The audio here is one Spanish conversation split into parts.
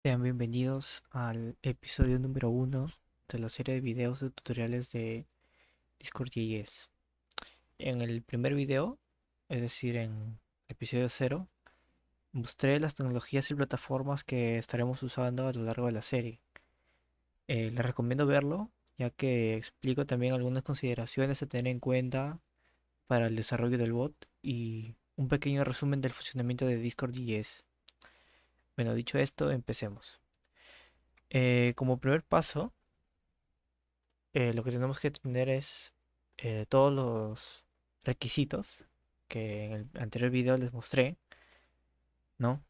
Sean bienvenidos al episodio número uno de la serie de videos de tutoriales de Discord.js. En el primer video, es decir, en episodio cero, mostré las tecnologías y plataformas que estaremos usando a lo largo de la serie. Les recomiendo verlo, ya que explico también algunas consideraciones a tener en cuenta para el desarrollo del bot y un pequeño resumen del funcionamiento de Discord.js. Bueno, dicho esto, empecemos. Como primer paso, lo que tenemos que tener es todos los requisitos que en el anterior video les mostré, ¿no?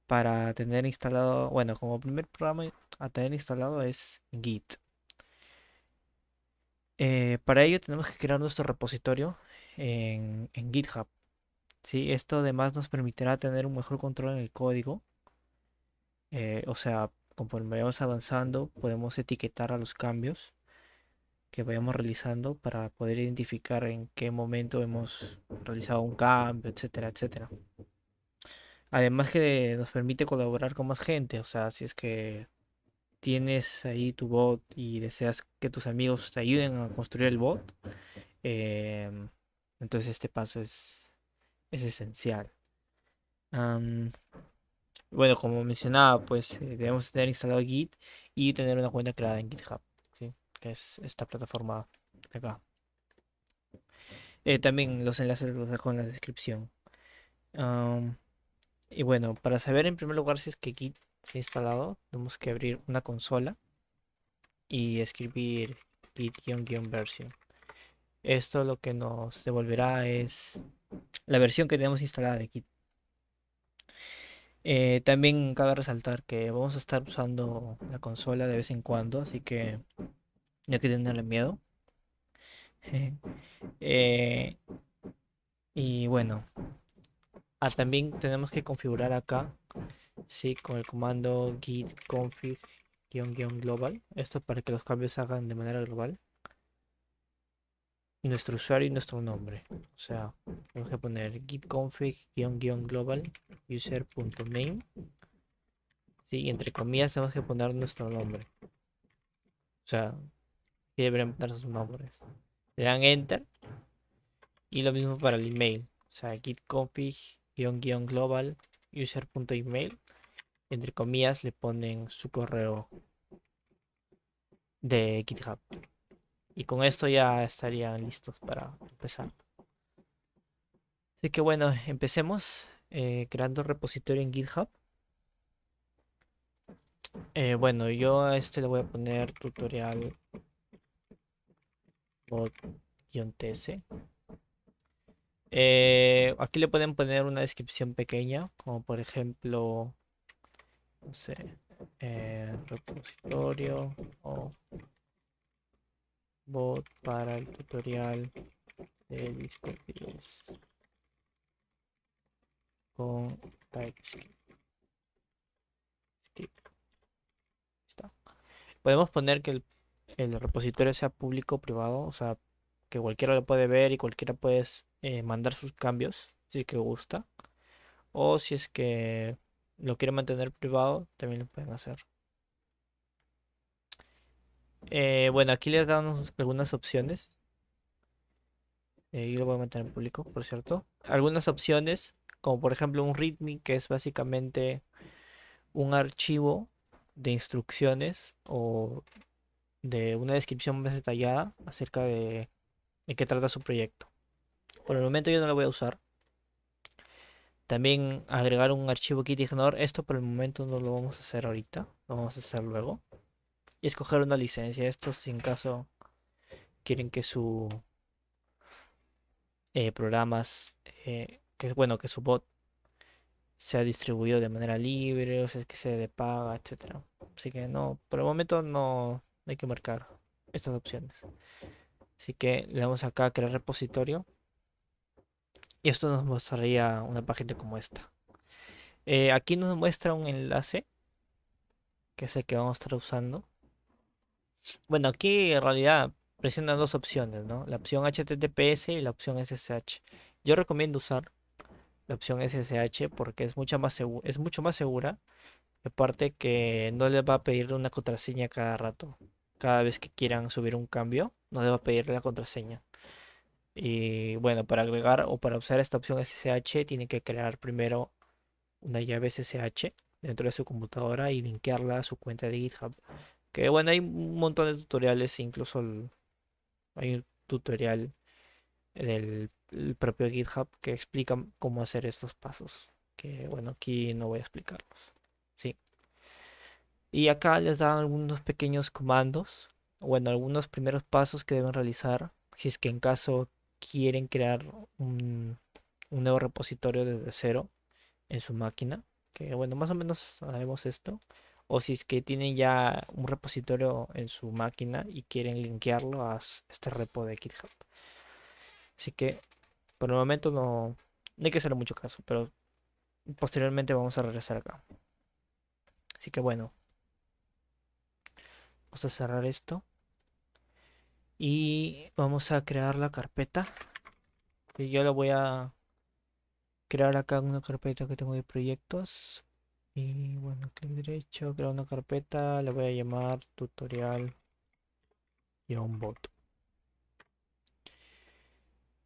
Para tener instalado, bueno, como primer programa a tener instalado es Git. Para ello tenemos que crear nuestro repositorio en GitHub, ¿sí? Esto además nos permitirá tener un mejor control en el código, o sea, conforme vayamos avanzando podemos etiquetar a los cambios que vayamos realizando para poder identificar en qué momento hemos realizado un cambio, etcétera, etcétera. Además que nos permite colaborar con más gente, o sea, si es que tienes ahí tu bot y deseas que tus amigos te ayuden a construir el bot, em, entonces este paso es esencial. Am, bueno, como mencionaba, pues debemos tener instalado Git y tener una cuenta creada en GitHub, ¿sí? Que es esta plataforma de acá. También los enlaces los dejo en la descripción. Am, y bueno, para saber en primer lugar si es que Git está instalado, tenemos que abrir una consola y escribir git-version. Esto lo que nos devolverá es la versión que tenemos instalada de Git. También cabe resaltar que vamos a estar usando la consola de vez en cuando, así que no hay que tenerle miedo. Eh, y bueno, también tenemos que configurar acá, sí, con el comando git config-global. Esto para que los cambios se hagan de manera global. Nuestro usuario y nuestro nombre. O sea, tenemos que poner git config-global user.name. Sí, y entre comillas tenemos que poner nuestro nombre. O sea, que deberían poner sus nombres. Le dan enter y lo mismo para el email. O sea, git config-global user.email. Entre comillas le ponen su correo de GitHub. Y con esto ya estarían listos para empezar. Así que bueno, empecemos creando repositorio en GitHub. Bueno, yo a este le voy a poner tutorial bot-ts. Aquí le pueden poner una descripción pequeña, como por ejemplo, no sé, repositorio o bot para el tutorial de Discord con TypeScript. Está. Podemos poner que el repositorio sea público o privado, o sea, que cualquiera lo puede ver y cualquiera puede mandar sus cambios si es que gusta. O si es que lo quiere mantener privado, también lo pueden hacer. Bueno, aquí les damos algunas opciones. Yo lo voy a mantener público, por cierto. Algunas opciones, como por ejemplo un README, que es básicamente un archivo de instrucciones o de una descripción más detallada acerca de qué trata su proyecto. Por el momento yo no lo voy a usar. También agregar un archivo kitignore. Esto por el momento no lo vamos a hacer ahorita. Lo vamos a hacer luego. Y escoger una licencia. Esto si en caso quieren que su programas, que bueno, que su bot sea distribuido de manera libre, o sea, que sea de paga, etcétera. Así que no, por el momento no hay que marcar estas opciones. Así que le damos acá a crear repositorio. Y esto nos mostraría una página como esta. Aquí nos muestra un enlace, que es el que vamos a estar usando. Bueno, aquí en realidad presentan dos opciones, ¿no? La opción HTTPS y la opción SSH. Yo recomiendo usar la opción SSH porque es mucho más segura Aparte que no les va a pedir una contraseña cada rato. Cada vez que quieran subir un cambio, no les va a pedir la contraseña. Y bueno, para agregar o para usar esta opción SSH, tienen que crear primero una llave SSH dentro de su computadora y linkearla a su cuenta de GitHub. Que bueno, hay un montón de tutoriales, incluso hay un tutorial del el propio GitHub que explica cómo hacer estos pasos. Que bueno, aquí no voy a explicarlos. Sí. Y acá les dan algunos pequeños comandos, bueno, algunos primeros pasos que deben realizar si es que en caso quieren crear un, un nuevo repositorio desde cero en su máquina, que bueno, más o menos sabemos esto, o si es que tienen ya un repositorio en su máquina y quieren linkearlo a este repo de GitHub. Así que por el momento no hay que hacerle mucho caso, pero posteriormente vamos a regresar acá. Así que bueno, vamos a cerrar esto y vamos a crear la carpeta. Y yo la voy a crear acá una carpeta que tengo de proyectos. Y bueno, clic derecho, crear una carpeta, la voy a llamar tutorial-bot.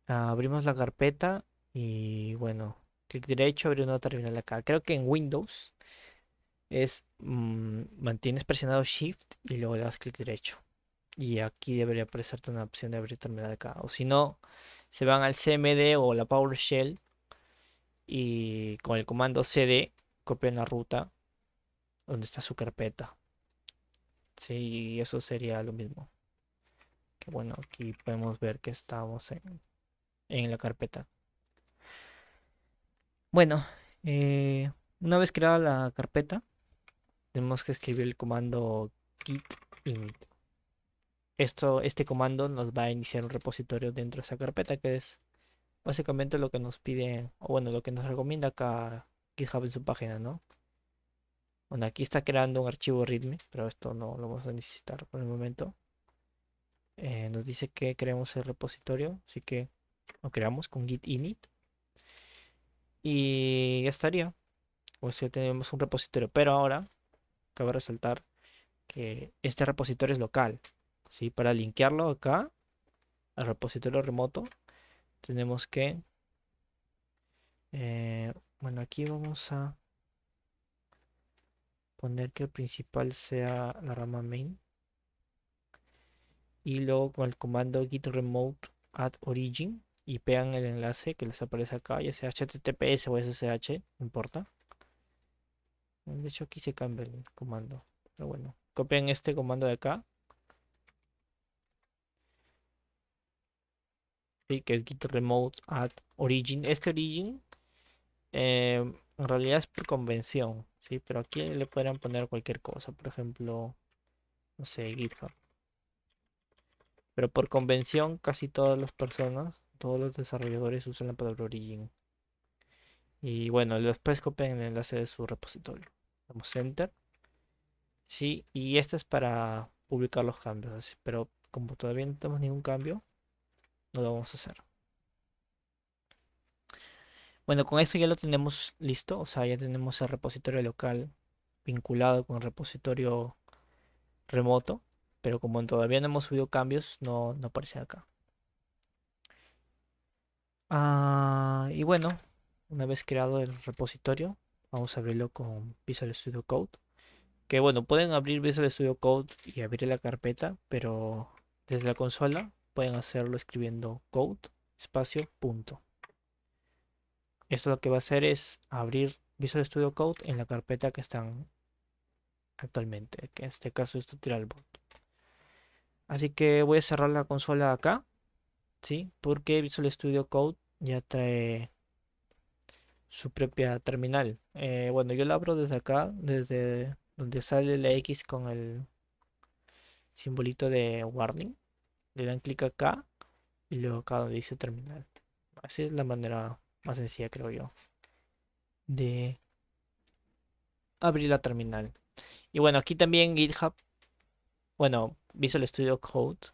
Abrimos la carpeta y bueno, clic derecho, abrir una terminal acá. Creo que en Windows mantienes presionado Shift y luego le das clic derecho. Y aquí debería aparecerte una opción de abrir terminal acá. O si no, se van al CMD o la PowerShell y con el comando cd copian la ruta donde está su carpeta. Sí, eso sería lo mismo. Que bueno, aquí podemos ver que estamos en la carpeta. Bueno, una vez creada la carpeta, tenemos que escribir el comando git init. Este comando nos va a iniciar un repositorio dentro de esa carpeta, que es básicamente lo que nos pide, o bueno, lo que nos recomienda acá GitHub en su página, ¿no? Bueno, aquí está creando un archivo README, pero esto no lo vamos a necesitar por el momento. Nos dice que creemos el repositorio, así que lo creamos con git init y ya estaría. Pues ya tenemos un repositorio, pero ahora cabe resaltar que este repositorio es local. ¿Sí? Para linkearlo acá al repositorio remoto, tenemos que, bueno, aquí vamos a poner que el principal sea la rama main y luego con el comando git remote add origin y pegan el enlace que les aparece acá, ya sea HTTPS o SSH, no importa. De hecho aquí se cambia el comando, pero bueno, copian este comando de acá, ¿sí? Que es git remote add origin. Este origin en realidad es por convención, ¿sí? Pero aquí le podrán poner cualquier cosa, por ejemplo, no sé, GitHub. Pero por convención, casi todas las personas, todos los desarrolladores usan la palabra origin. Y bueno, después copian el enlace de su repositorio. Damos enter. Sí, y este es para publicar los cambios, así, pero como todavía no tenemos ningún cambio, no lo vamos a hacer. Bueno, con esto ya lo tenemos listo, o sea, ya tenemos el repositorio local vinculado con el repositorio remoto, pero como todavía no hemos subido cambios, no aparece acá. Y bueno, una vez creado el repositorio, vamos a abrirlo con Visual Studio Code. Que bueno, pueden abrir Visual Studio Code y abrir la carpeta, pero desde la consola pueden hacerlo escribiendo code espacio punto. Esto lo que va a hacer es abrir Visual Studio Code en la carpeta que están actualmente, que en este caso es TutorialBot. Así que voy a cerrar la consola acá, ¿sí? Porque Visual Studio Code ya trae su propia terminal. Bueno, yo la abro desde acá, desde donde sale la X con el simbolito de warning. Le dan clic acá y luego acá donde dice terminal. Así es la manera más sencilla, creo yo, de abrir la terminal. Y bueno, aquí también GitHub, bueno, Visual Studio Code,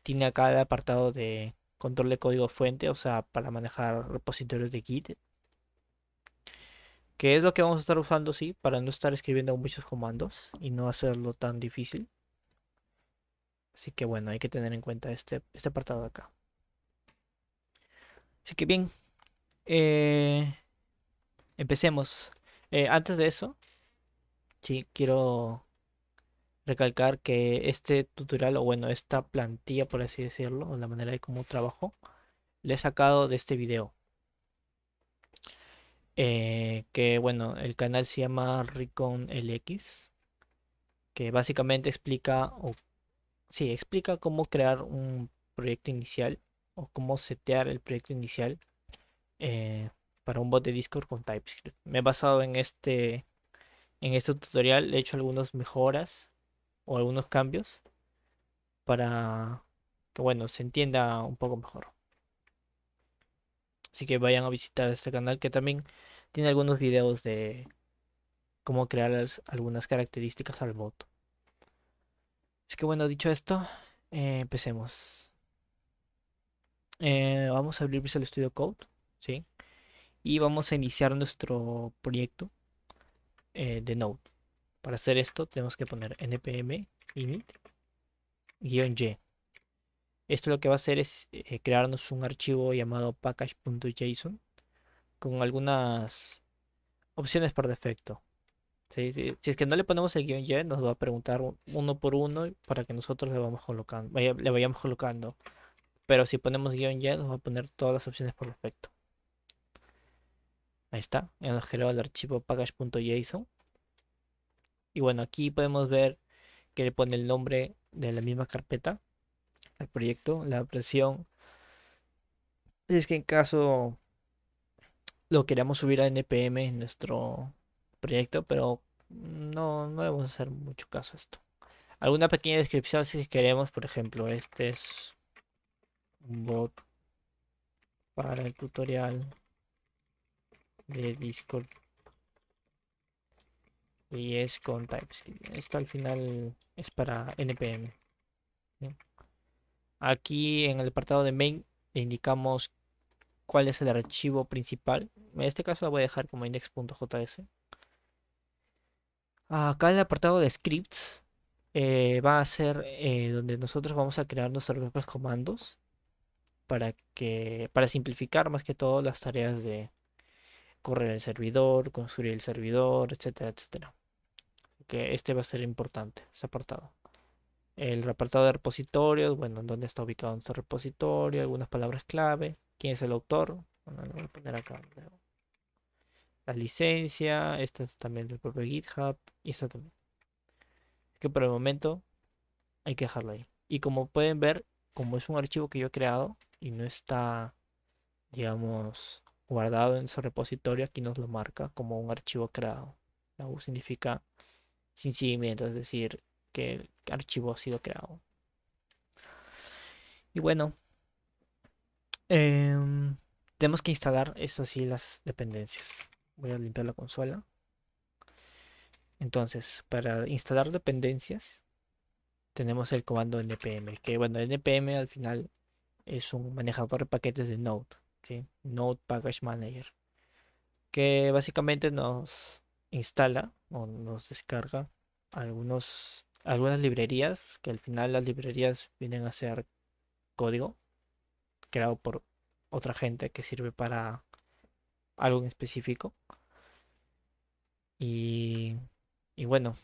tiene acá el apartado de control de código fuente, o sea, para manejar repositorios de Git, que es lo que vamos a estar usando, sí, para no estar escribiendo muchos comandos y no hacerlo tan difícil. Así que bueno, hay que tener en cuenta este apartado de acá. Así que bien, eh, empecemos. Antes de eso, sí, quiero recalcar que este tutorial, o bueno, esta plantilla, por así decirlo, o la manera de cómo trabajo, le he sacado de este video. Que bueno, el canal se llama Recon LX, que básicamente explica, o sí, explica cómo crear un proyecto inicial o cómo setear el proyecto inicial eh, para un bot de Discord con TypeScript. Me he basado en este tutorial, he hecho algunas mejoras o algunos cambios para que, bueno, se entienda un poco mejor. Así que vayan a visitar este canal que también tiene algunos videos de cómo crear algunas características al bot. Así que bueno, dicho esto, empecemos. Vamos a abrir Visual Studio Code, ¿sí? Y vamos a iniciar nuestro proyecto de Node. Para hacer esto tenemos que poner npm init-y. Esto lo que va a hacer es crearnos un archivo llamado package.json con algunas opciones por defecto. ¿Sí? Si es que no le ponemos el guión Y, nos va a preguntar uno por uno para que nosotros le vamos colocando, le vayamos colocando. Pero si ponemos guión Y, nos va a poner todas las opciones por defecto. Ahí está, ya nos generó el archivo package.json. Y bueno, aquí podemos ver que le pone el nombre de la misma carpeta al proyecto, la versión. Es que en caso lo queramos subir a npm en nuestro proyecto, pero no debemos hacer mucho caso a esto. Alguna pequeña descripción si queremos, por ejemplo, este es un bot para el tutorial de Discord y es con TypeScript. Esto al final es para npm. ¿Sí? Aquí en el apartado de main le indicamos cuál es el archivo principal. En este caso lo voy a dejar como index.js. Acá en el apartado de scripts va a ser donde nosotros vamos a crear nuestros propios comandos para simplificar más que todo las tareas de correr el servidor, construir el servidor, etcétera, etcétera. Que este va a ser importante, ese apartado. El apartado de repositorios, bueno, dónde está ubicado nuestro repositorio, algunas palabras clave, quién es el autor, bueno, lo voy a poner acá. La licencia, esta es también del propio GitHub y esta también. Que por el momento hay que dejarlo ahí. Y como pueden ver, como es un archivo que yo he creado y no está, digamos, guardado en su repositorio, aquí nos lo marca como un archivo creado. La U significa sin seguimiento, es decir, que el archivo ha sido creado. Y bueno, tenemos que instalar, eso sí, las dependencias. Voy a limpiar la consola. Entonces, para instalar dependencias, tenemos el comando npm, que bueno, npm al final es un manejador de paquetes de Node, ¿sí? Node Package Manager, que básicamente nos instala o nos descarga algunas librerías, que al final las librerías vienen a ser código creado por otra gente que sirve para algo en específico. Y, y bueno,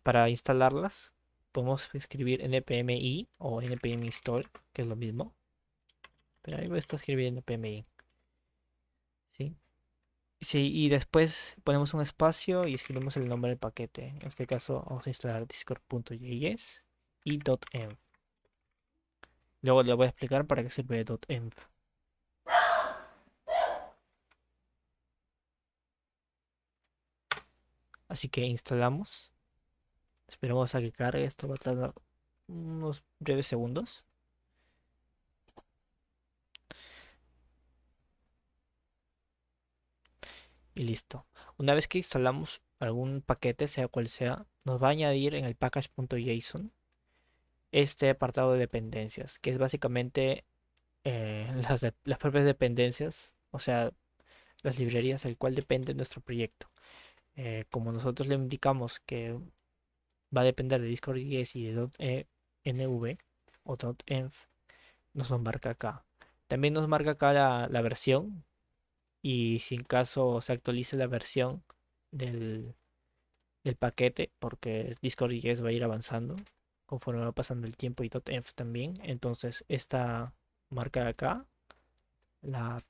para instalarlas podemos escribir npm i o npm install, que es lo mismo. Pero ahí voy a estar escribiendo npm i, ¿sí? Sí, y después ponemos un espacio y escribimos el nombre del paquete. En este caso vamos a instalar discord.js y .env. Luego le voy a explicar para qué sirve .env. Así que instalamos. Esperamos a que cargue. Esto va a tardar unos breves segundos. Y listo. Una vez que instalamos algún paquete, sea cual sea, nos va a añadir en el package.json este apartado de dependencias, que es básicamente las propias dependencias. O sea, las librerías del cual depende nuestro proyecto. Como nosotros le indicamos que va a depender de Discord.js y de .env o .env, nos lo marca acá. También nos marca acá la versión, y si en caso se actualice la versión del, del paquete, porque Discord.js va a ir avanzando conforme va pasando el tiempo y .env también. Entonces esta marca de acá, la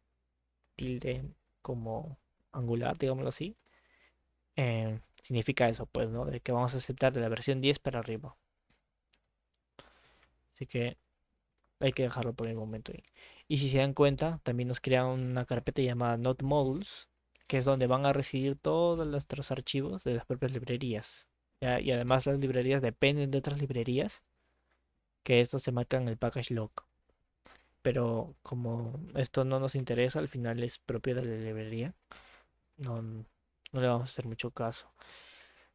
tilde como angular, digámoslo así, significa eso, pues, ¿no? De que vamos a aceptar de la versión 10 para arriba. Así que hay que dejarlo por el momento ahí. Y si se dan cuenta, también nos crea una carpeta llamada Node Modules, que es donde van a recibir todos nuestros archivos de las propias librerías. ¿Ya? Y además las librerías dependen de otras librerías, que esto se marca en el package log. Pero como esto no nos interesa, al final es propio de la librería, no, no le vamos a hacer mucho caso.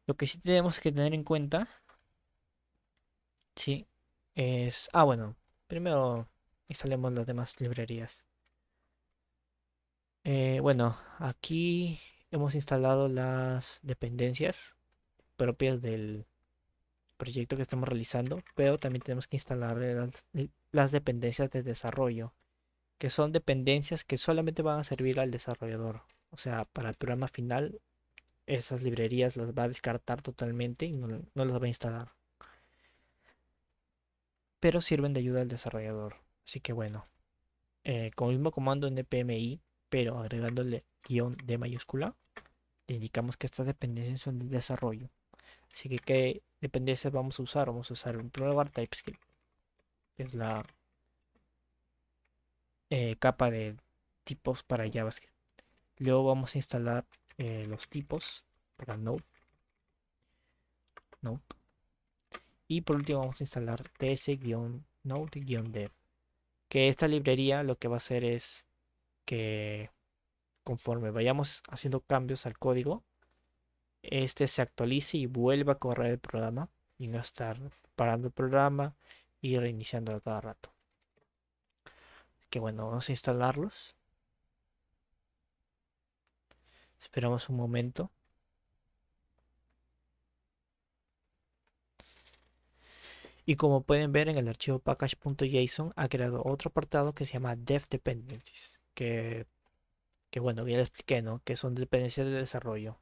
Lo que sí tenemos que tener en cuenta, sí, es... Ah, bueno, primero instalemos las demás librerías. Bueno, aquí hemos instalado las dependencias propias del proyecto que estamos realizando, pero también tenemos que instalar las dependencias de desarrollo, que son dependencias que solamente van a servir al desarrollador. O sea, para el programa final, esas librerías las va a descartar totalmente y no las va a instalar, pero sirven de ayuda al desarrollador. Así que bueno, con el mismo comando npmi, pero agregándole guión de mayúscula, le indicamos que estas dependencias son de desarrollo. Así que, ¿qué dependencias vamos a usar? Vamos a usar un probar TypeScript, que es la capa de tipos para JavaScript. Luego vamos a instalar los tipos para Node. Y por último vamos a instalar ts-node-dev, que esta librería lo que va a hacer es que conforme vayamos haciendo cambios al código, este se actualice y vuelva a correr el programa y no estar parando el programa y reiniciándolo cada rato. Que bueno, vamos a instalarlos. Esperamos un momento. Y como pueden ver en el archivo package.json ha creado otro apartado que se llama dev dependencies. Que bueno, ya les expliqué, ¿no? Que son dependencias de desarrollo.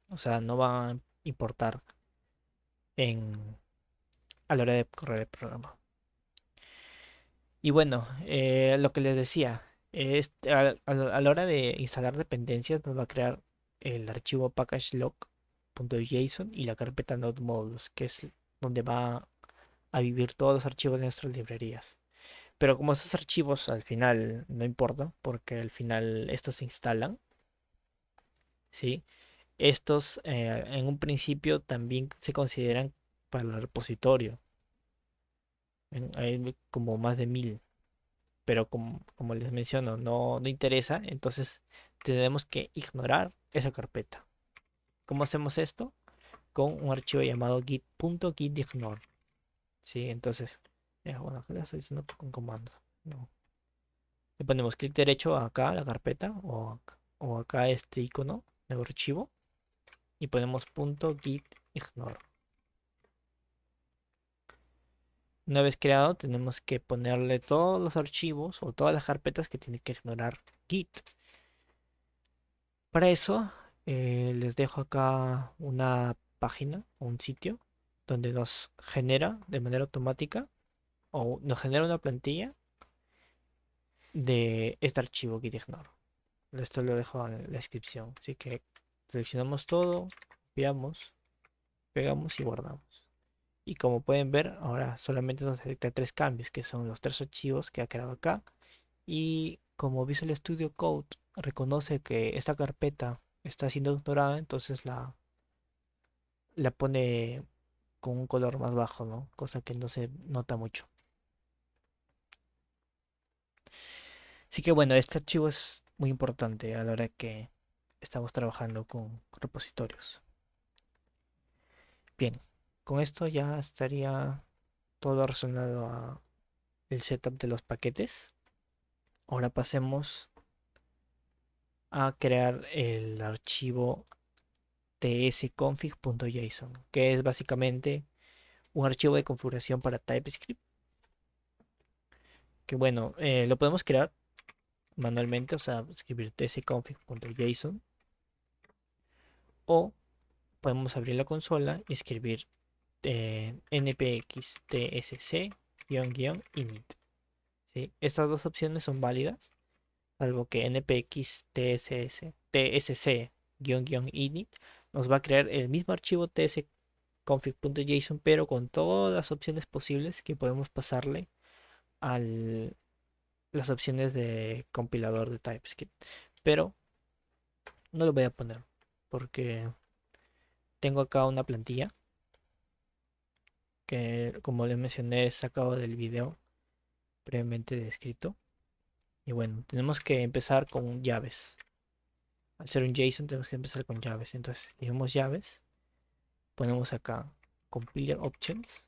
O sea, no van a importar en, a la hora de correr el programa. Y bueno, lo que les decía, es, a la hora de instalar dependencias nos va a crear el archivo packagelog.json y la carpeta node modules, que es donde va a vivir todos los archivos de nuestras librerías. Pero como esos archivos al final no importan, porque al final estos se instalan, ¿sí? Estos en un principio también se consideran para el repositorio. Hay como más de 1000, pero como les menciono, no interesa, entonces tenemos que ignorar esa carpeta. ¿Cómo hacemos esto? Con un archivo llamado git.gitignore. ¿Sí? Entonces, bueno, acá le estoy diciendo con comando. No. Le ponemos clic derecho acá, la carpeta, o acá este icono de archivo, y ponemos .git ignore. Una vez creado, tenemos que ponerle todos los archivos o todas las carpetas que tiene que ignorar Git. Para eso, les dejo acá una página o un sitio donde nos genera de manera automática o nos genera una plantilla de este archivo Git ignore. Esto lo dejo en la descripción. Así que seleccionamos todo, copiamos, pegamos y guardamos. Y como pueden ver, ahora solamente nos detecta tres cambios, que son los tres archivos que ha creado acá. Y como Visual Studio Code reconoce que esta carpeta está siendo ignorada, entonces la pone con un color más bajo, ¿no? Cosa que no se nota mucho. Así que bueno, este archivo es muy importante a la hora que estamos trabajando con repositorios. Bien, con esto ya estaría todo relacionado a el setup de los paquetes. Ahora pasemos a crear el archivo tsconfig.json, que es básicamente un archivo de configuración para TypeScript, que bueno, lo podemos crear manualmente, o sea, escribir tsconfig.json, o podemos abrir la consola y escribir npx tsc-init. ¿Sí? Estas dos opciones son válidas, salvo que npx tsc-init nos va a crear el mismo archivo tsconfig.json, pero con todas las opciones posibles que podemos pasarle a las opciones de compilador de TypeScript. Pero no lo voy a poner porque tengo acá una plantilla que, como les mencioné, he sacado del video previamente descrito. Y bueno, tenemos que empezar con llaves. Al ser un JSON tenemos que empezar con llaves. Entonces, digamos llaves, ponemos acá compiler options.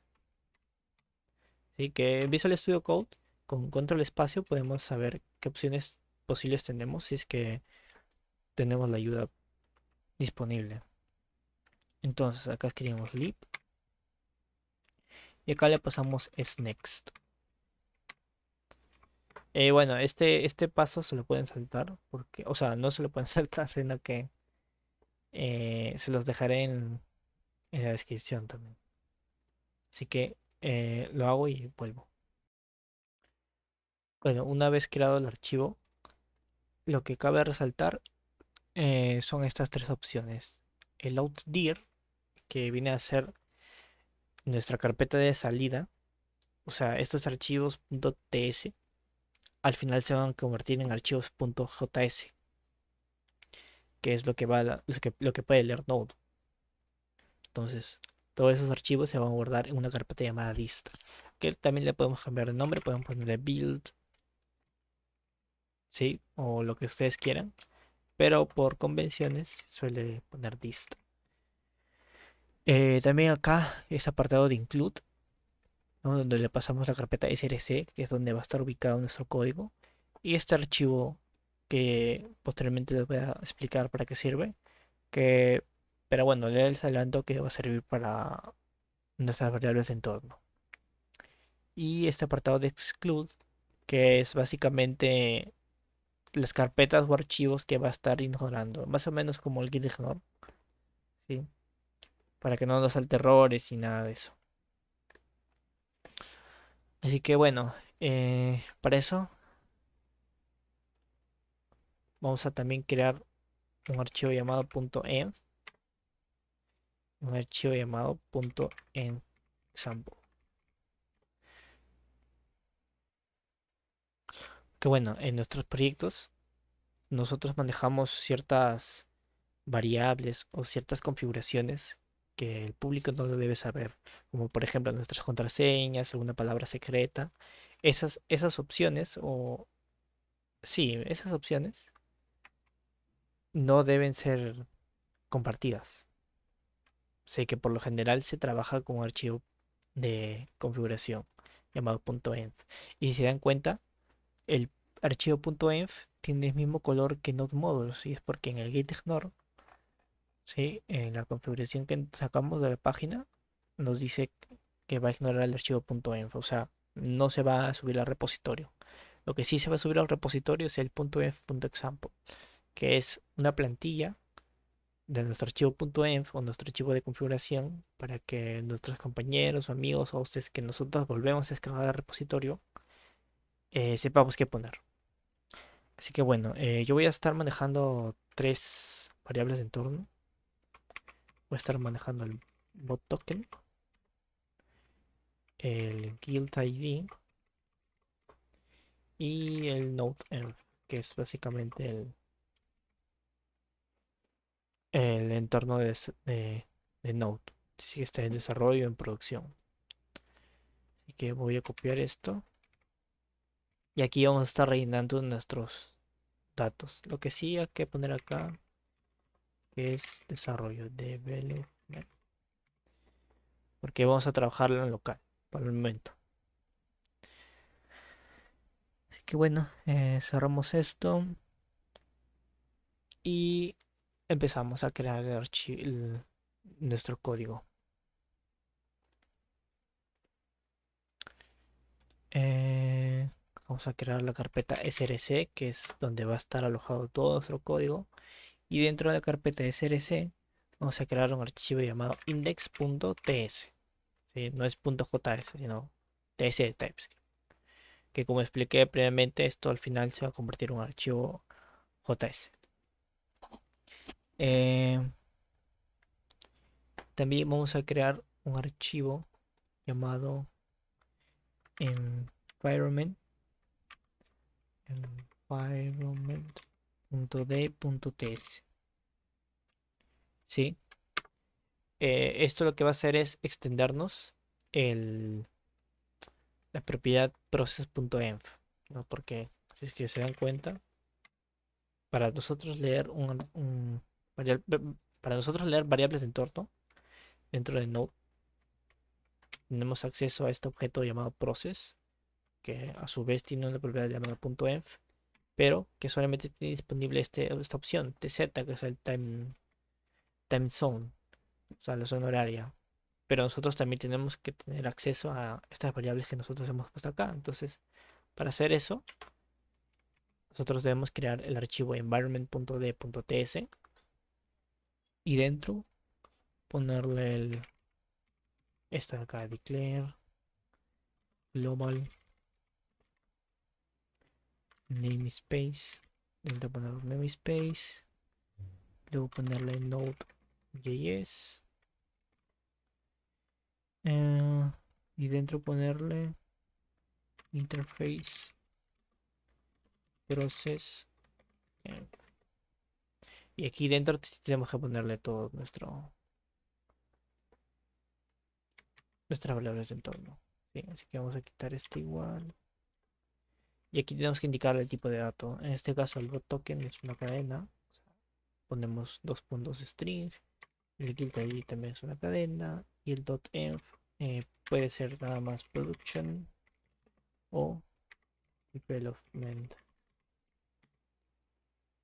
Así que en Visual Studio Code, con control espacio, podemos saber qué opciones posibles tenemos si es que tenemos la ayuda disponible. Entonces, acá escribimos lib y acá le pasamos snext. Bueno, este paso se lo pueden saltar, porque, o sea, no se lo pueden saltar, sino que se los dejaré en la descripción también. Así que lo hago y vuelvo. Bueno, una vez creado el archivo, lo que cabe resaltar son estas tres opciones. El outdir, que viene a ser nuestra carpeta de salida, o sea, estos archivos .ts al final se van a convertir en archivos .js, que es lo que lo que puede leer Node. Entonces, todos esos archivos se van a guardar en una carpeta llamada dist, que también le podemos cambiar de nombre, podemos ponerle build, ¿sí? O lo que ustedes quieran, pero por convenciones suele poner dist. También acá es apartado de include, ¿no? Donde le pasamos la carpeta src, que es donde va a estar ubicado nuestro código, y este archivo que posteriormente les voy a explicar para qué sirve, que, pero bueno, les adelanto que va a servir para nuestras variables de entorno. Y este apartado de exclude, que es básicamente las carpetas o archivos que va a estar ignorando, más o menos como el git ignore, ¿sí? Para que no nos salte errores y nada de eso. Así que bueno, para eso vamos a también crear un archivo llamado .env, un archivo llamado .env-example. Que bueno, en nuestros proyectos nosotros manejamos ciertas variables o ciertas configuraciones que el público no lo debe saber, como por ejemplo nuestras contraseñas, alguna palabra secreta. Esas opciones, o sí, esas opciones no deben ser compartidas. Sé que por lo general se trabaja con un archivo de configuración llamado .env. Y si se dan cuenta, el archivo .env tiene el mismo color que Node Modules, y es porque en el git ignore, ¿sí? En la configuración que sacamos de la página, nos dice que va a ignorar el archivo .env, o sea, no se va a subir al repositorio. Lo que sí se va a subir al repositorio es el .env.example, que es una plantilla de nuestro archivo .env o nuestro archivo de configuración para que nuestros compañeros o amigos o ustedes que nosotros volvemos a escalar al repositorio sepamos qué poner. Así que bueno, yo voy a estar manejando tres variables de entorno. Voy a estar manejando el bot token, el guild ID y el node env, que es básicamente el entorno de Node, si está en desarrollo en producción. Así que voy a copiar esto y aquí vamos a estar rellenando nuestros datos. Lo que sí hay que poner acá es desarrollo development, porque vamos a trabajarlo en local por el momento. Así que bueno, cerramos esto y empezamos a crear nuestro código. Eh, Vamos a crear la carpeta src, que es donde va a estar alojado todo nuestro código. Y dentro de la carpeta src vamos a crear un archivo llamado index.ts. ¿Sí? No es .js, sino ts de TypeScript. Que como expliqué previamente, esto al final se va a convertir en un archivo JS. Eh, También vamos a crear un archivo llamado environment environment.d.ts. ¿Sí? Esto lo que va a hacer es extendernos la propiedad process.env, ¿no? Porque si es que se dan cuenta, para nosotros leer para nosotros leer variables de entorno dentro de Node, tenemos acceso a este objeto llamado process, que a su vez tiene una propiedad llamada .env, pero que solamente tiene disponible esta opción, tz, que es el time zone, o sea, la zona horaria. Pero nosotros también tenemos que tener acceso a estas variables que nosotros hemos puesto acá. Entonces, para hacer eso, nosotros debemos crear el archivo environment.d.ts y dentro ponerle esta de acá, declare global namespace. Dentro poner namespace, luego ponerle node.js y dentro ponerle interface process. Y aquí dentro tenemos que ponerle todo nuestras variables de entorno. ¿Sí? Así que vamos a quitar este igual. Y aquí tenemos que indicar el tipo de dato. En este caso el token es una cadena. Ponemos dos puntos string. El guild ID también es una cadena. Y el .env puede ser nada más production o development.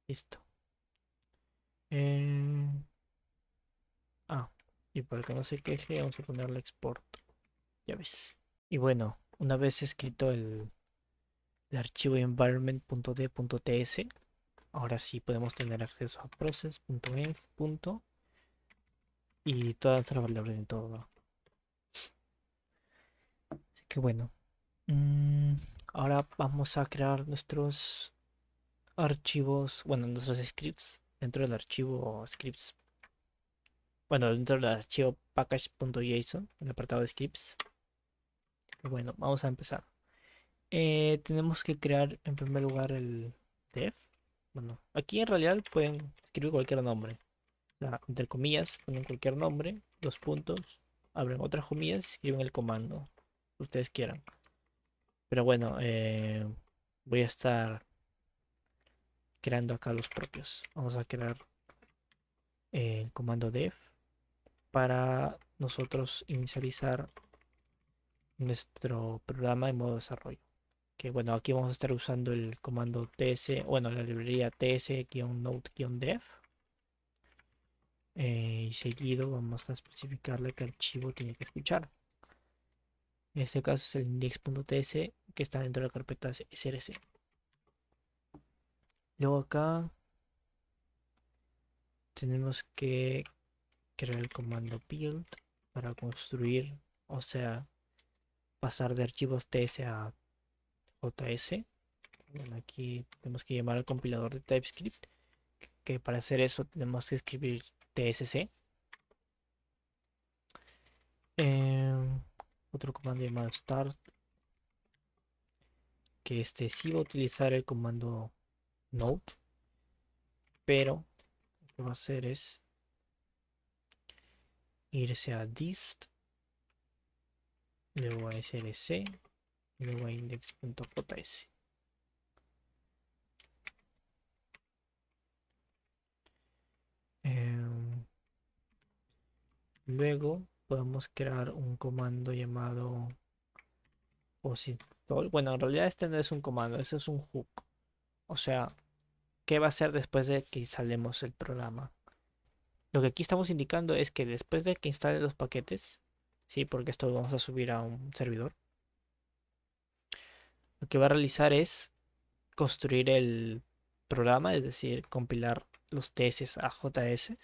Listo. Eh, y para que no se queje, vamos a ponerle export. Ya ves. Y bueno, una vez escrito el archivo environment.d.ts, ahora sí podemos tener acceso a process.env. Y todas nuestras variables en todo. Así que bueno. mm, Ahora vamos a crear nuestros archivos, bueno, nuestros scripts dentro del archivo scripts. Bueno, dentro del archivo package.json, en el apartado de scripts. Y bueno, vamos a empezar. Tenemos que crear en primer lugar el dev. Bueno, aquí en realidad pueden escribir cualquier nombre. Entre comillas, ponen cualquier nombre, dos puntos, abren otras comillas y escriben el comando que ustedes quieran. Pero bueno, voy a estar creando acá los propios. Vamos a crear el comando def para nosotros inicializar nuestro programa en modo desarrollo. Que bueno, aquí vamos a estar usando el comando ts, bueno, la librería ts-node-def. Y seguido vamos a especificarle qué archivo tiene que escuchar. En este caso es el index.ts que está dentro de la carpeta src. Luego acá tenemos que crear el comando build para construir, o sea, pasar de archivos ts a js. Bueno, aquí tenemos que llamar al compilador de TypeScript, que para hacer eso tenemos que escribir tsc. Otro comando llamado start, que este sí va a utilizar el comando node, pero lo que va a hacer es irse a dist, luego a src, luego a index.js. Luego podemos crear un comando llamado positol. Bueno, en realidad este no es un comando, este es un hook. O sea, qué va a hacer después de que instalemos el programa. Lo que aquí estamos indicando es que después de que instale los paquetes, sí, porque esto lo vamos a subir a un servidor, lo que va a realizar es construir el programa, es decir, compilar los TS a JS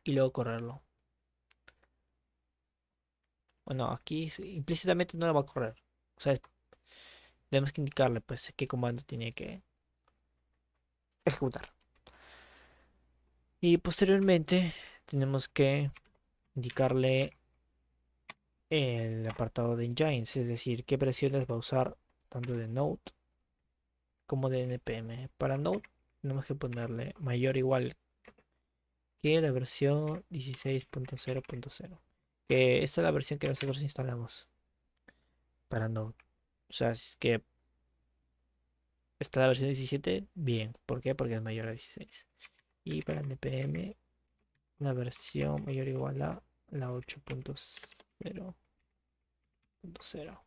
y luego correrlo. Bueno, aquí implícitamente no lo va a correr. O sea, tenemos que indicarle pues qué comando tiene que ejecutar. Y posteriormente tenemos que indicarle el apartado de engines, es decir, qué versiones va a usar tanto de Node como de npm. Para Node tenemos que ponerle mayor o igual que la versión 16.0.0. Que esta es la versión que nosotros instalamos para Node. O sea, si es que está la versión 17, bien. ¿Por qué? Porque es mayor a 16. Y para npm, la versión mayor o igual a la 8.0.0.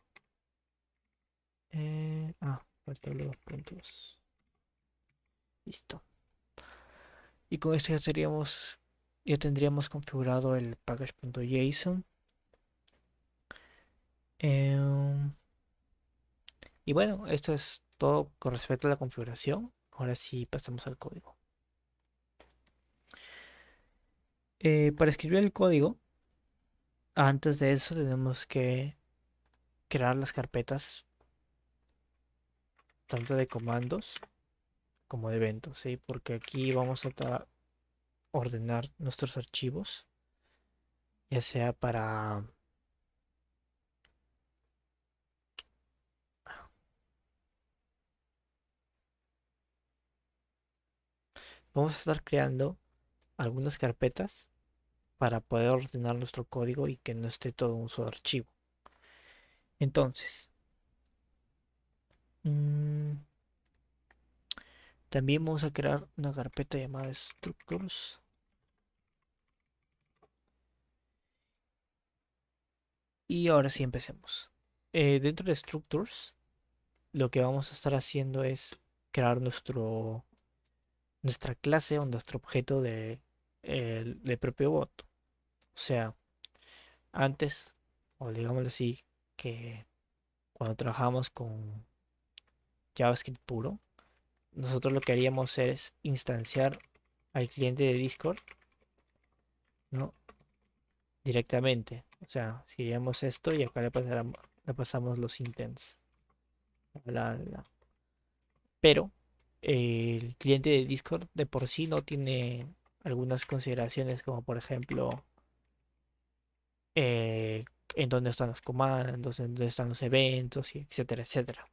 Faltan los puntos. Listo. Y con esto ya tendríamos configurado el package.json. Em, y bueno, esto es todo con respecto a la configuración. Ahora sí pasamos al código. Para escribir el código, antes de eso tenemos que crear las carpetas tanto de comandos como de eventos, ¿sí? Porque aquí vamos a ordenar nuestros archivos, ya sea para... Vamos a estar creando algunas carpetas para poder ordenar nuestro código y que no esté todo en un solo archivo. Entonces, mm, también vamos a crear una carpeta llamada structures. Y ahora sí empecemos. Dentro de structures, lo que vamos a estar haciendo es crear nuestra clase o nuestro objeto de propio bot. O sea, antes, o digámoslo así, que cuando trabajamos con JavaScript puro, nosotros lo que haríamos es instanciar al cliente de Discord, ¿no? Directamente. O sea, si haríamos esto y acá le pasamos los intents. Pero el cliente de Discord de por sí no tiene algunas consideraciones como por ejemplo eh, en dónde están los comandos, en dónde están los eventos, y etcétera, etcétera.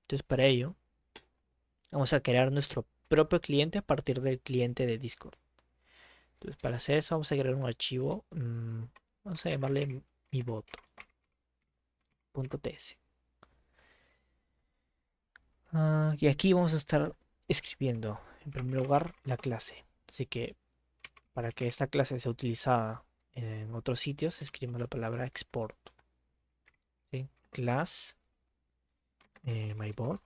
Entonces para ello vamos a crear nuestro propio cliente a partir del cliente de Discord. Entonces para hacer eso vamos a crear un archivo, vamos a llamarle mibot.ts. Y aquí vamos a estar escribiendo en primer lugar la clase. Así que para que esta clase sea utilizada en otros sitios, escribimos la palabra export. ¿Sí? Class mybot.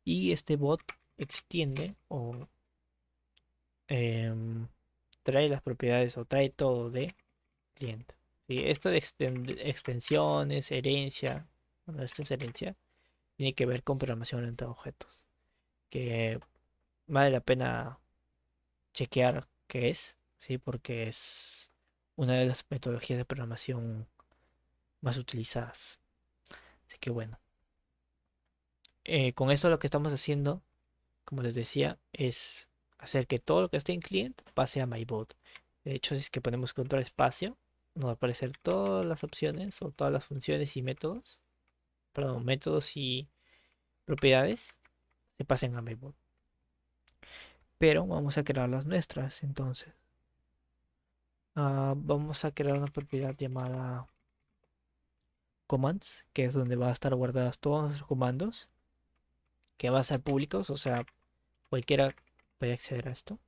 Y este bot extiende o em, trae las propiedades o trae todo de cliente. ¿Sí? Esto de extensiones, herencia, bueno, esto es herencia, tiene que ver con programación orientada a objetos. Que vale la pena chequear qué es, ¿sí? Porque es una de las metodologías de programación más utilizadas. Así que bueno, con eso lo que estamos haciendo, como les decía, es hacer que todo lo que esté en client pase a MyBot. De hecho, si es que ponemos control espacio, nos va a aparecer todas las opciones o todas las funciones y métodos, perdón, métodos y propiedades se pasen a MyBot. Pero vamos a crear las nuestras, entonces. Vamos a crear una propiedad llamada commands, que es donde va a estar guardadas todos los comandos, que va a ser públicos, o sea, cualquiera puede acceder a esto.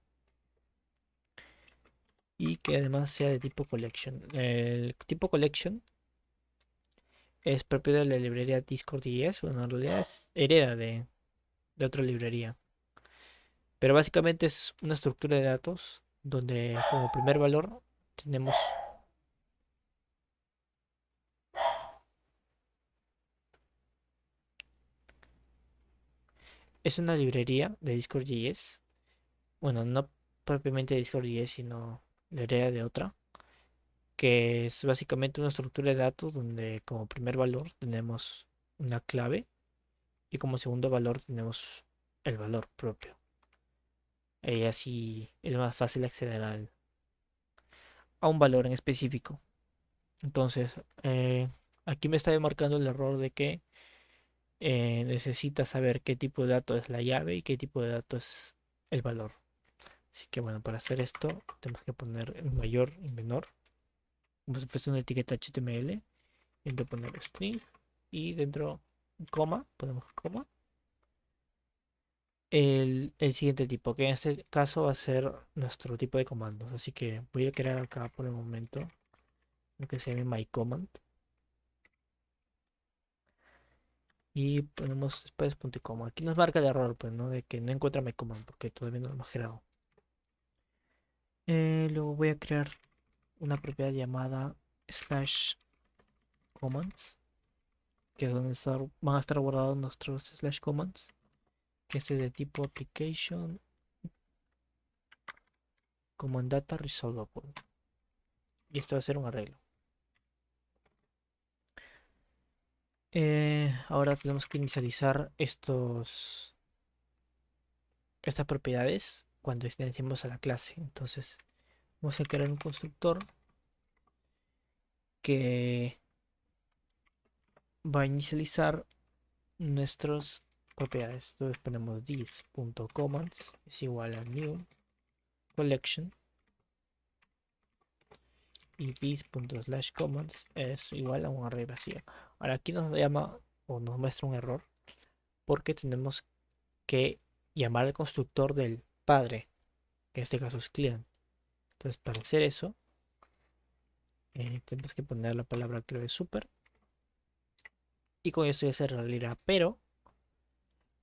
Y que además sea de tipo collection. El tipo collection es propio de la librería Discord.js, bueno, en realidad es hereda de de otra librería. Pero básicamente es una estructura de datos donde como primer valor tenemos es una librería de Discord.js. Bueno, no propiamente de Discord.js, sino librería de otra, que es básicamente una estructura de datos donde como primer valor tenemos una clave y como segundo valor tenemos el valor propio. Y así es más fácil acceder a un valor en específico. Entonces, aquí me está marcando el error de que necesita saber qué tipo de dato es la llave y qué tipo de dato es el valor. Así que bueno, para hacer esto tenemos que poner el mayor y menor, como si fuese una etiqueta HTML, y dentro poner string y dentro coma, ponemos coma, el siguiente tipo, que en este caso va a ser nuestro tipo de comandos. Así que voy a crear acá por el momento lo que se llama myCommand y ponemos después punto y coma. Aquí nos marca el error, pues, ¿no? De que no encuentra myCommand porque todavía no lo hemos creado. Luego voy a crear una propiedad llamada slash commands, que es donde van a estar guardados nuestros slash commands, que este es de tipo application command data resolvable. Y esto va a ser un arreglo. Ahora tenemos que inicializar estas propiedades cuando instanciemos a la clase. Entonces vamos a crear un constructor que va a inicializar nuestras propiedades. Entonces ponemos this.commands es igual a new collection y this.commands es igual a un array vacío. Ahora aquí nos llama o nos muestra un error porque tenemos que llamar al constructor del padre, que en este caso es client. Entonces para hacer eso tenemos que poner la palabra clave super y con eso ya se realizará, pero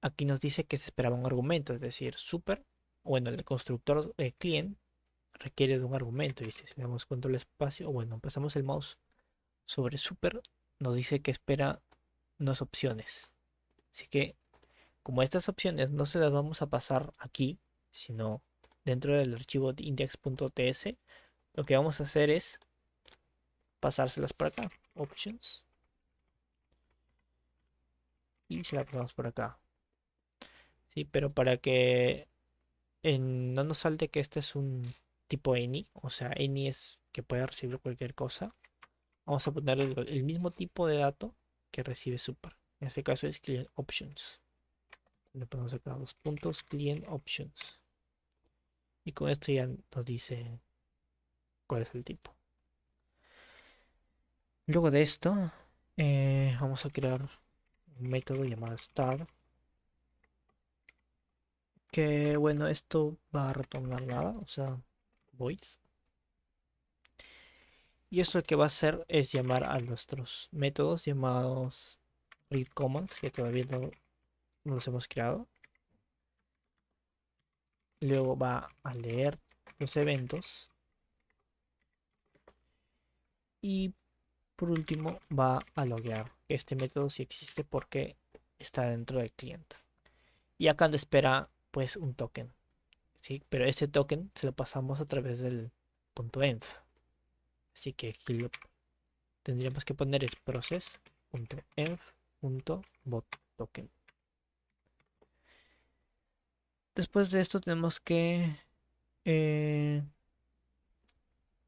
aquí nos dice que se esperaba un argumento, es decir, super, bueno, el constructor de client requiere de un argumento y si le damos control espacio, o bueno, pasamos el mouse sobre super, nos dice que espera unas opciones. Así que como estas opciones no se las vamos a pasar aquí, sino dentro del archivo de index.ts, lo que vamos a hacer es pasárselas por acá, options, y se las pasamos por acá. Sí, pero para que no nos salte que este es un tipo any, o sea, any es que puede recibir cualquier cosa, vamos a poner el mismo tipo de dato que recibe super. En este caso es client options. Le ponemos acá dos puntos, client options. Y con esto ya nos dice cuál es el tipo. Luego de esto, vamos a crear un método llamado start. Que bueno, esto va a retornar nada, o sea, void. Y esto lo que va a hacer es llamar a nuestros métodos llamados read commands, que todavía no los hemos creado. Luego va a leer los eventos. Y por último va a loguear. Este método sí existe porque está dentro del cliente. Y acá donde espera pues un token. ¿Sí? Pero ese token se lo pasamos a través del punto .env. Así que aquí lo tendríamos que poner es process.env.botToken. Después de esto tenemos que eh,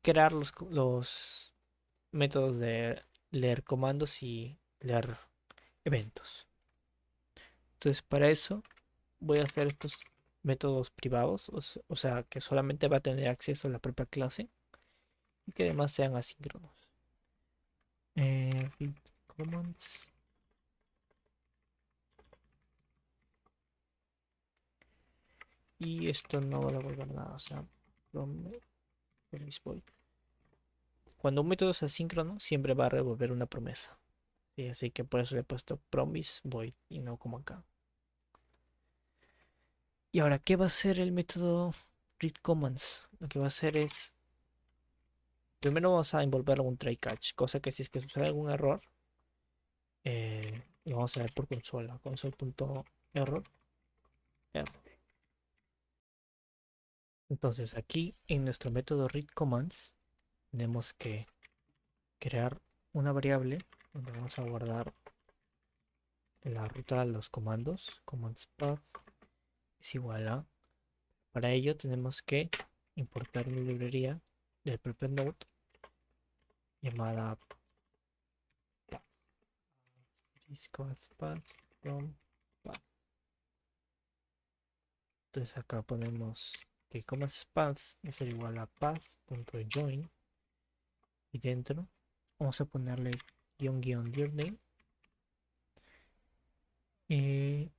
crear los métodos de leer comandos y leer eventos. Entonces para eso voy a hacer estos métodos privados, o sea que solamente va a tener acceso a la propia clase y que además sean asíncronos. Read commands. Y esto no va a devolver nada, o sea, promise void. Cuando un método es asíncrono, siempre va a devolver una promesa. ¿Sí? Así que por eso le he puesto promise void y no como acá. Y ahora, ¿qué va a hacer el método read commands? Lo que va a hacer es, primero vamos a involver algún try catch, cosa que si es que sucede algún error, lo vamos a ver por consola, console.error. Entonces aquí en nuestro método read commands tenemos que crear una variable donde vamos a guardar la ruta de los comandos, commands path es igual a, para ello tenemos que importar una librería del propio node llamada path, path from path. Entonces acá ponemos que commands path es igual a path.join y dentro vamos a ponerle guión journey y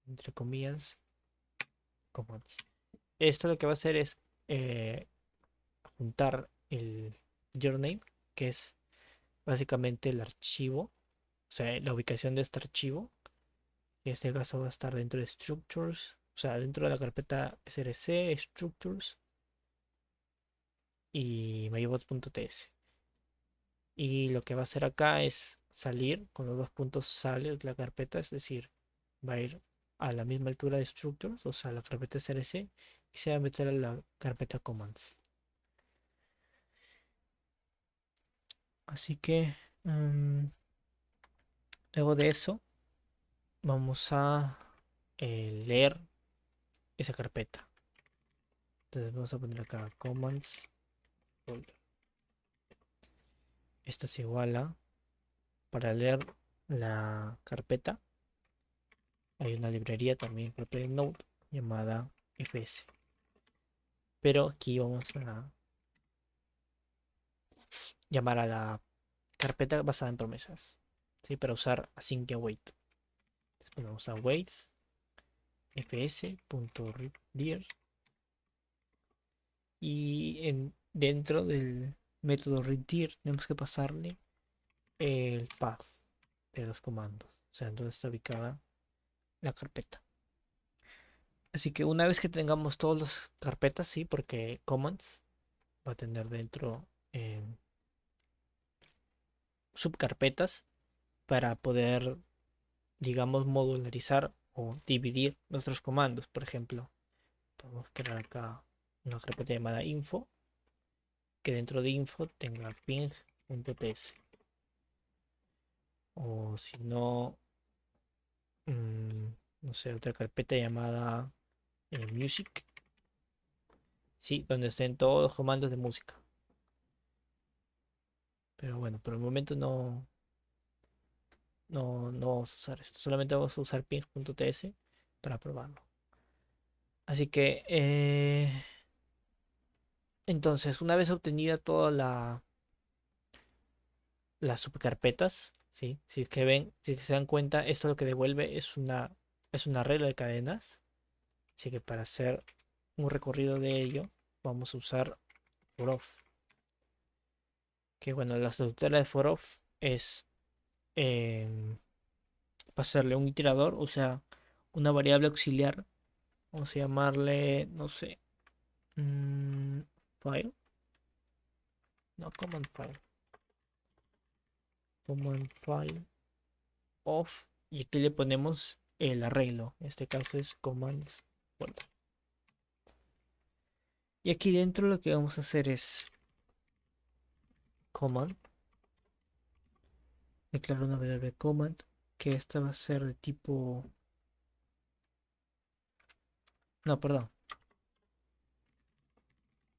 entre comillas commands. Esto lo que va a hacer es eh, juntar el journey, que es básicamente el archivo, o sea, la ubicación de este archivo, que en este caso va a estar dentro de structures, o sea, dentro de la carpeta src, structures y mailbox.ts. Y lo que va a hacer acá es salir, con los dos puntos sale de la carpeta, es decir, va a ir a la misma altura de structures, o sea, la carpeta src, y se va a meter a la carpeta commands. Así que luego de eso vamos a leer esa carpeta. Entonces vamos a poner acá commands folder. Esto es igual a, para leer la carpeta hay una librería también propia de Node llamada fs. Pero aquí vamos a llamar a la carpeta basada en promesas, ¿sí? Para usar async y await. Entonces ponemos await fs.readDir y dentro del método readDir tenemos que pasarle el path de los comandos, o sea, en donde está ubicada la carpeta. Así que una vez que tengamos todas las carpetas, sí, porque commands va a tener dentro subcarpetas para poder, digamos, modularizar o dividir nuestros comandos. Por ejemplo, podemos crear acá una carpeta llamada info, que dentro de info tenga ping.ts. O si no, no sé, otra carpeta llamada music, sí, donde estén todos los comandos de música. Pero bueno, por el momento no vamos a usar esto. Solamente vamos a usar ping.ts para probarlo. Así que entonces, una vez obtenida toda las subcarpetas, ¿sí? Si es que ven, si se dan cuenta, esto lo que devuelve es una regla de cadenas. Así que para hacer un recorrido de ello, vamos a usar forof. Que bueno, la estructura de forof es pasarle un iterador, o sea, una variable auxiliar. Vamos a llamarle, no sé, file, no, command file of, y aquí le ponemos el arreglo, en este caso es commands folder. Y aquí dentro lo que vamos a hacer es command, declarar una variable command, que esta va a ser de tipo, no, perdón,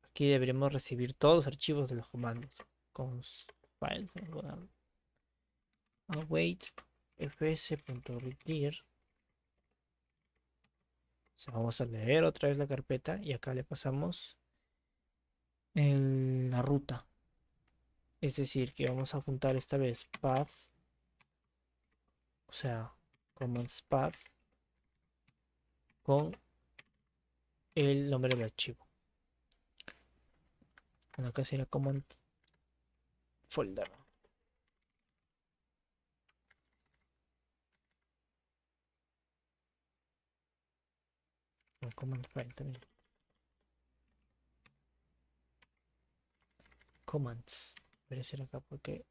aquí deberíamos recibir todos los archivos de los comandos, const files, await fs.readdir. O sea, vamos a leer otra vez la carpeta y acá le pasamos la ruta. Es decir, que vamos a juntar esta vez path, o sea, commands path con el nombre del archivo. Bueno, acá sería command folder. O command file también. Commands. Debería ser acá porque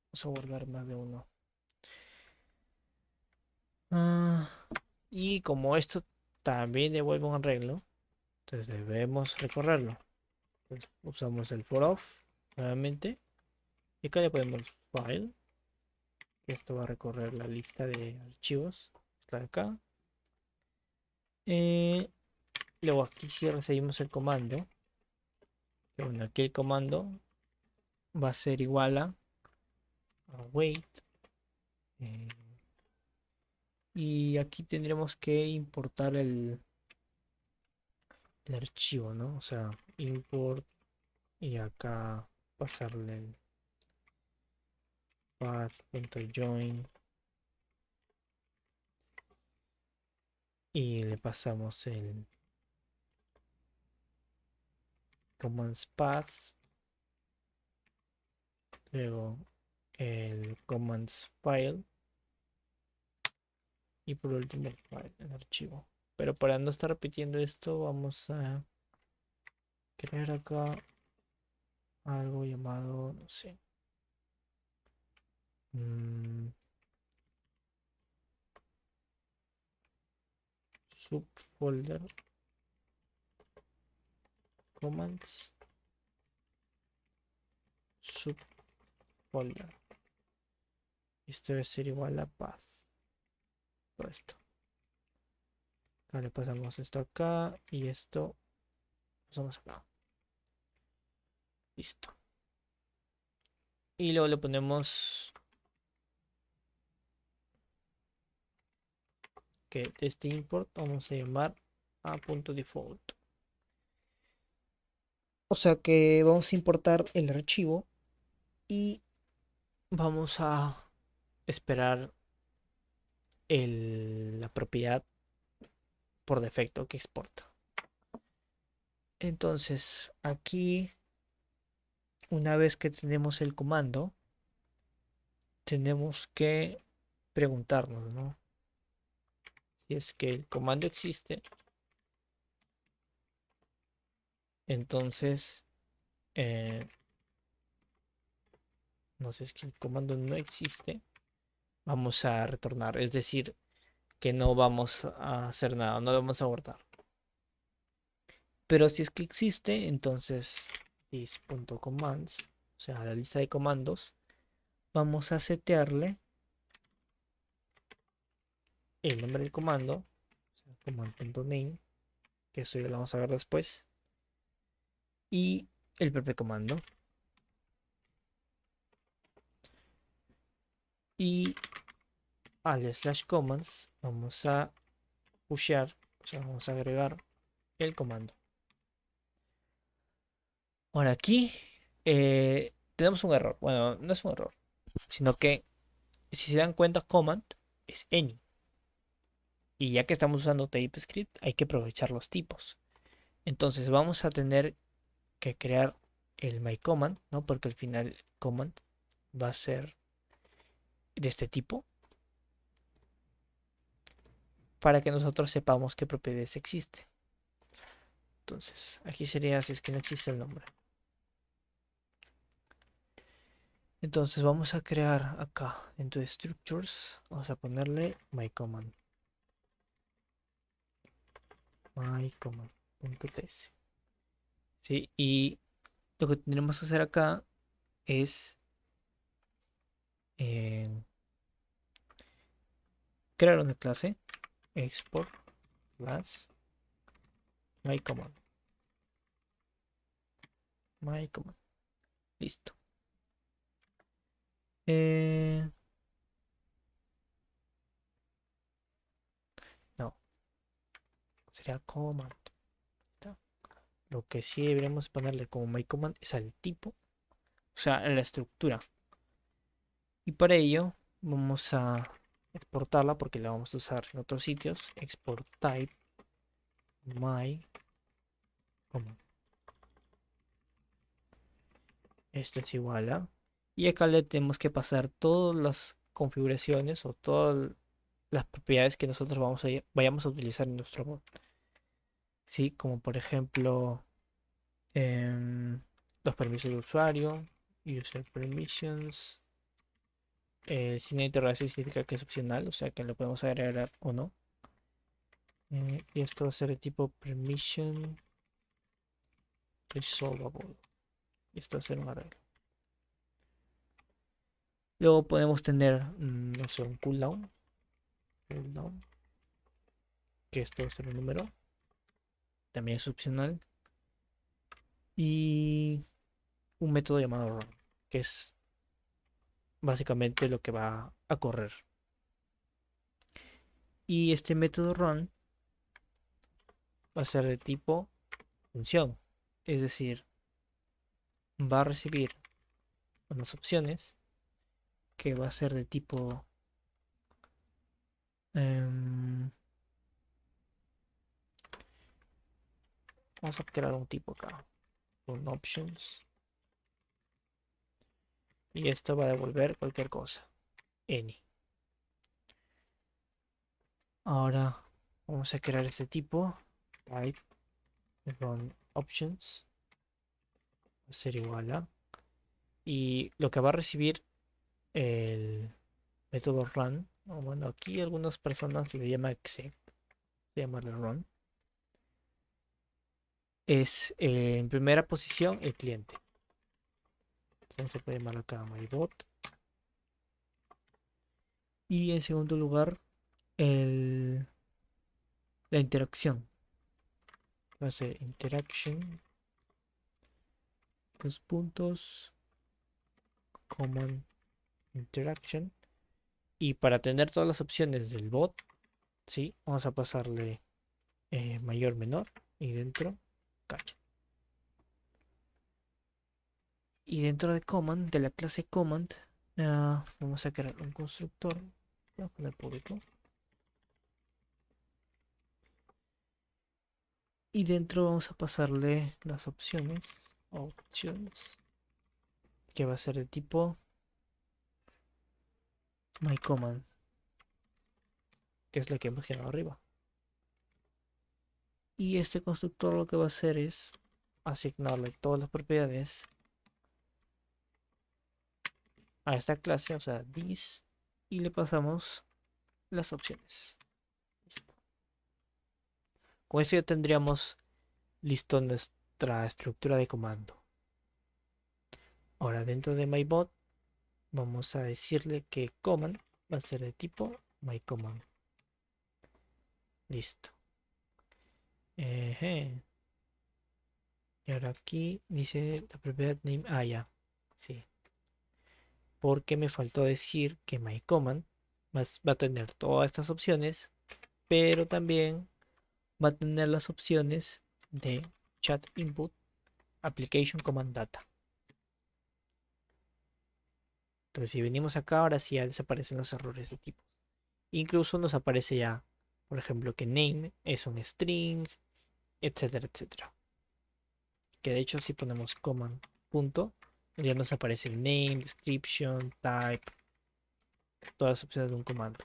vamos a guardar más de uno. Y como esto también devuelve un arreglo, entonces debemos recorrerlo. Entonces usamos el for of nuevamente. Y acá le ponemos file. Esto va a recorrer la lista de archivos. Está acá. Luego aquí si recibimos el comando. Que bueno, aquí el comando va a ser igual a await. Y aquí tendremos que importar el archivo, ¿no? O sea, import y acá pasarle el path.join y le pasamos el commands path, luego el commands file y por último el file, el archivo. Pero para no estar repitiendo esto, vamos a crear acá algo llamado, no sé, subfolder commands subfolder. Esto debe ser igual a path. Todo esto. Acá le pasamos esto acá y esto pasamos acá. Listo. Y luego le ponemos que de este import vamos a llamar a punto default. O sea que vamos a importar el archivo y vamos a esperar la propiedad por defecto que exporta. Entonces aquí, una vez que tenemos el comando, tenemos que preguntarnos, ¿no? Si es que el comando existe, entonces no sé, es que el comando no existe, vamos a retornar, es decir, que no vamos a hacer nada, no lo vamos a guardar. Pero si es que existe, entonces this.commands, o sea, la lista de comandos, vamos a setearle el nombre del comando, o sea, command.name, que eso ya lo vamos a ver después, y el propio comando. Y al slash commands vamos a pushear, o sea, vamos a agregar el comando. Ahora aquí tenemos un error. Bueno, no es un error, sino que si se dan cuenta, command es any. Y ya que estamos usando TypeScript, hay que aprovechar los tipos. Entonces vamos a tener que crear el myCommand, ¿no? Porque al final command va a ser de este tipo para que nosotros sepamos qué propiedades existe. Entonces, aquí sería si es que no existe el nombre. Entonces vamos a crear acá dentro de structures, vamos a ponerle myCommand. mycommand.ts. ¿Sí? Y lo que tendremos que hacer acá es crear una clase export class myCommand. myCommand. Listo. No, sería command. ¿Está? Lo que sí deberíamos ponerle como myCommand es al tipo, o sea, a la estructura. Y para ello vamos a exportarla porque la vamos a usar en otros sitios. Export type myCommand. Esto es igual a. Y acá le tenemos que pasar todas las configuraciones o todas las propiedades que nosotros vayamos a utilizar en nuestro bot. ¿sí? Como por ejemplo los permisos de usuario, user permissions. El signo de interrogación significa que es opcional, o sea que lo podemos agregar o no. Y esto va a ser de tipo permission resolvable. Y esto va a ser un arreglo. Luego podemos tener, no sé, un cooldown, que esto va a ser un número. También es opcional. Y un método llamado run, que es básicamente lo que va a correr. Y este método run va a ser de tipo función. Es decir, va a recibir unas opciones que va a ser de tipo vamos a crear un tipo acá con options y esto va a devolver cualquier cosa, any. Ahora vamos a crear este tipo type run options va a ser igual a, y lo que va a recibir el método run, o bueno, aquí algunas personas le llaman accept, se llama run, es en primera posición el cliente. Entonces se puede llamar acá mybot. Y en segundo lugar, la interacción. Va a ser interaction, dos puntos, common interaction. Y para tener todas las opciones del bot, ¿sí? Vamos a pasarle mayor, menor y dentro, cacha. Y dentro de command, de la clase command, vamos a crear un constructor. Voy a poner público. Y dentro vamos a pasarle las opciones, options, que va a ser de tipo myCommand, que es la que hemos generado arriba. Y este constructor lo que va a hacer es asignarle todas las propiedades a esta clase, o sea, this, y le pasamos las opciones. Listo. Con eso ya tendríamos listo nuestra estructura de comando. Ahora dentro de mybot vamos a decirle que command va a ser de tipo myCommand. Listo. Eje. Y ahora aquí dice la propiedad name. Ah, ya. Sí. Porque me faltó decir que myCommand va a tener todas estas opciones, pero también va a tener las opciones de chat input, application command data. Entonces si venimos acá, ahora sí ya desaparecen los errores de tipo. Incluso nos aparece ya, por ejemplo, que name es un string, etcétera, etcétera. Que de hecho si ponemos command punto, ya nos aparece el name, description, type, todas las opciones de un comando.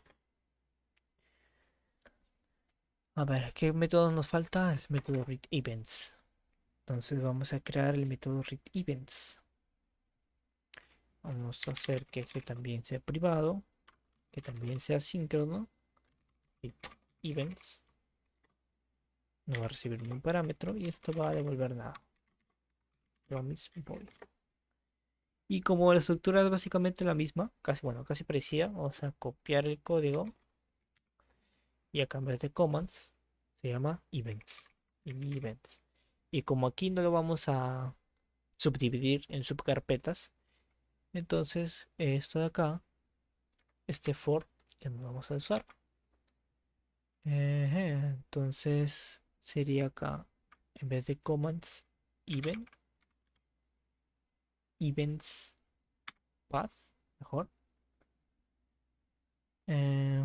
A ver, ¿qué método nos falta? El método read events. Entonces vamos a crear el método read events. Vamos a hacer que este también sea privado, que también sea síncrono. Read events. No va a recibir ningún parámetro y esto va a devolver nada. Y como la estructura es básicamente la misma, casi, bueno, casi parecida, vamos a copiar el código y acá en vez de commands se llama events. Events. Y como aquí no lo vamos a subdividir en subcarpetas, entonces esto de acá, este for, ya no lo vamos a usar. Entonces sería acá, en vez de commands, events path, mejor. Eh,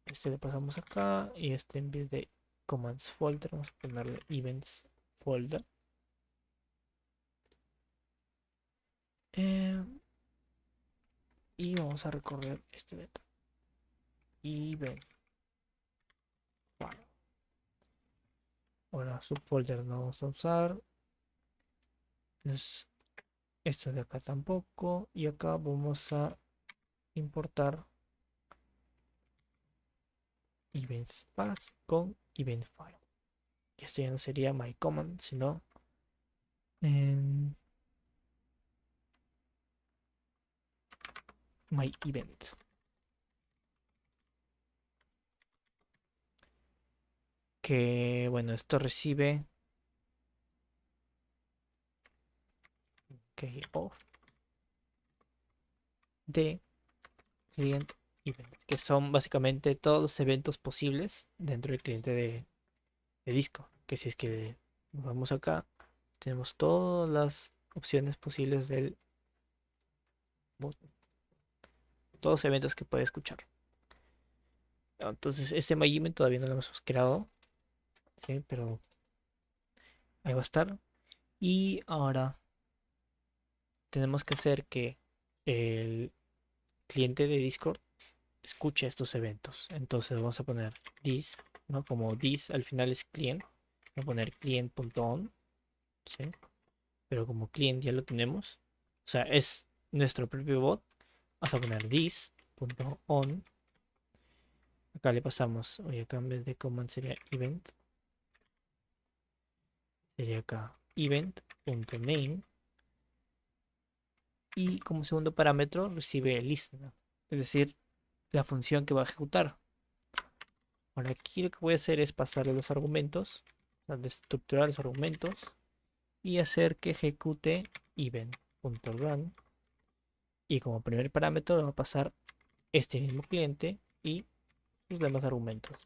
este le pasamos acá y este en vez de commands folder vamos a ponerle events folder. Eh, y vamos a recorrer este evento. Event file. Ahora subfolder no vamos a usar. Pues, esto de acá tampoco. Y acá vamos a importar events path con event file. Y esto ya no sería my command, sino my event. Que bueno, esto recibe off de client events, que son básicamente todos los eventos posibles dentro del cliente de disco. Que si es que nos vamos acá, tenemos todas las opciones posibles del bot, todos los eventos que puede escuchar. Entonces, este MyEvent todavía no lo hemos creado, ¿sí? Pero ahí va a estar. Y ahora tenemos que hacer que el cliente de Discord escuche estos eventos. Entonces vamos a poner this, ¿no? Como this al final es client, voy a poner client.on, ¿sí? Pero como client ya lo tenemos, o sea, es nuestro propio bot, vamos a poner this.on. Acá le pasamos, oye, acá en vez de command sería event, sería acá event.name, y como segundo parámetro recibe el listener, es decir, la función que va a ejecutar. Ahora aquí lo que voy a hacer es pasarle los argumentos, de estructurar los argumentos y hacer que ejecute event.run, y como primer parámetro le va a pasar este mismo cliente y los demás argumentos.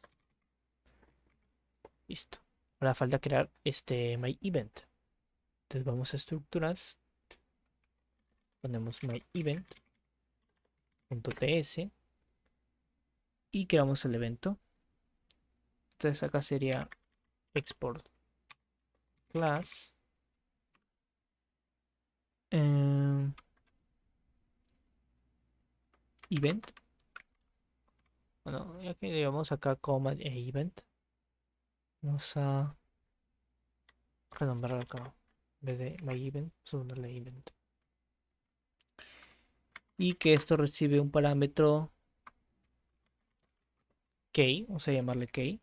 Listo. Ahora falta crear este myEvent. Entonces vamos a estructuras, ponemos myEvent.ts y creamos el evento. Entonces acá sería export class event. Bueno, ya que digamos acá command e event, vamos a renombrar acá en vez de myEvent, vamos a ponerle event. Y que esto recibe un parámetro key, vamos a llamarle key,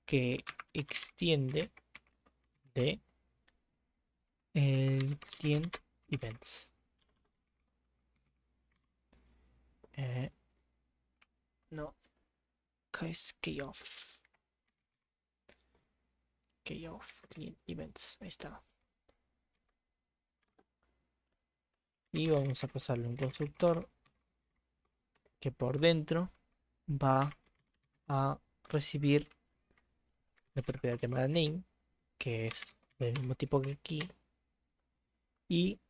que extiende de el client events. No, acá es keyoff. Keyoff, client events, ahí está. Y vamos a pasarle un constructor que por dentro va a recibir la propiedad llamada name, que es del mismo tipo que aquí, y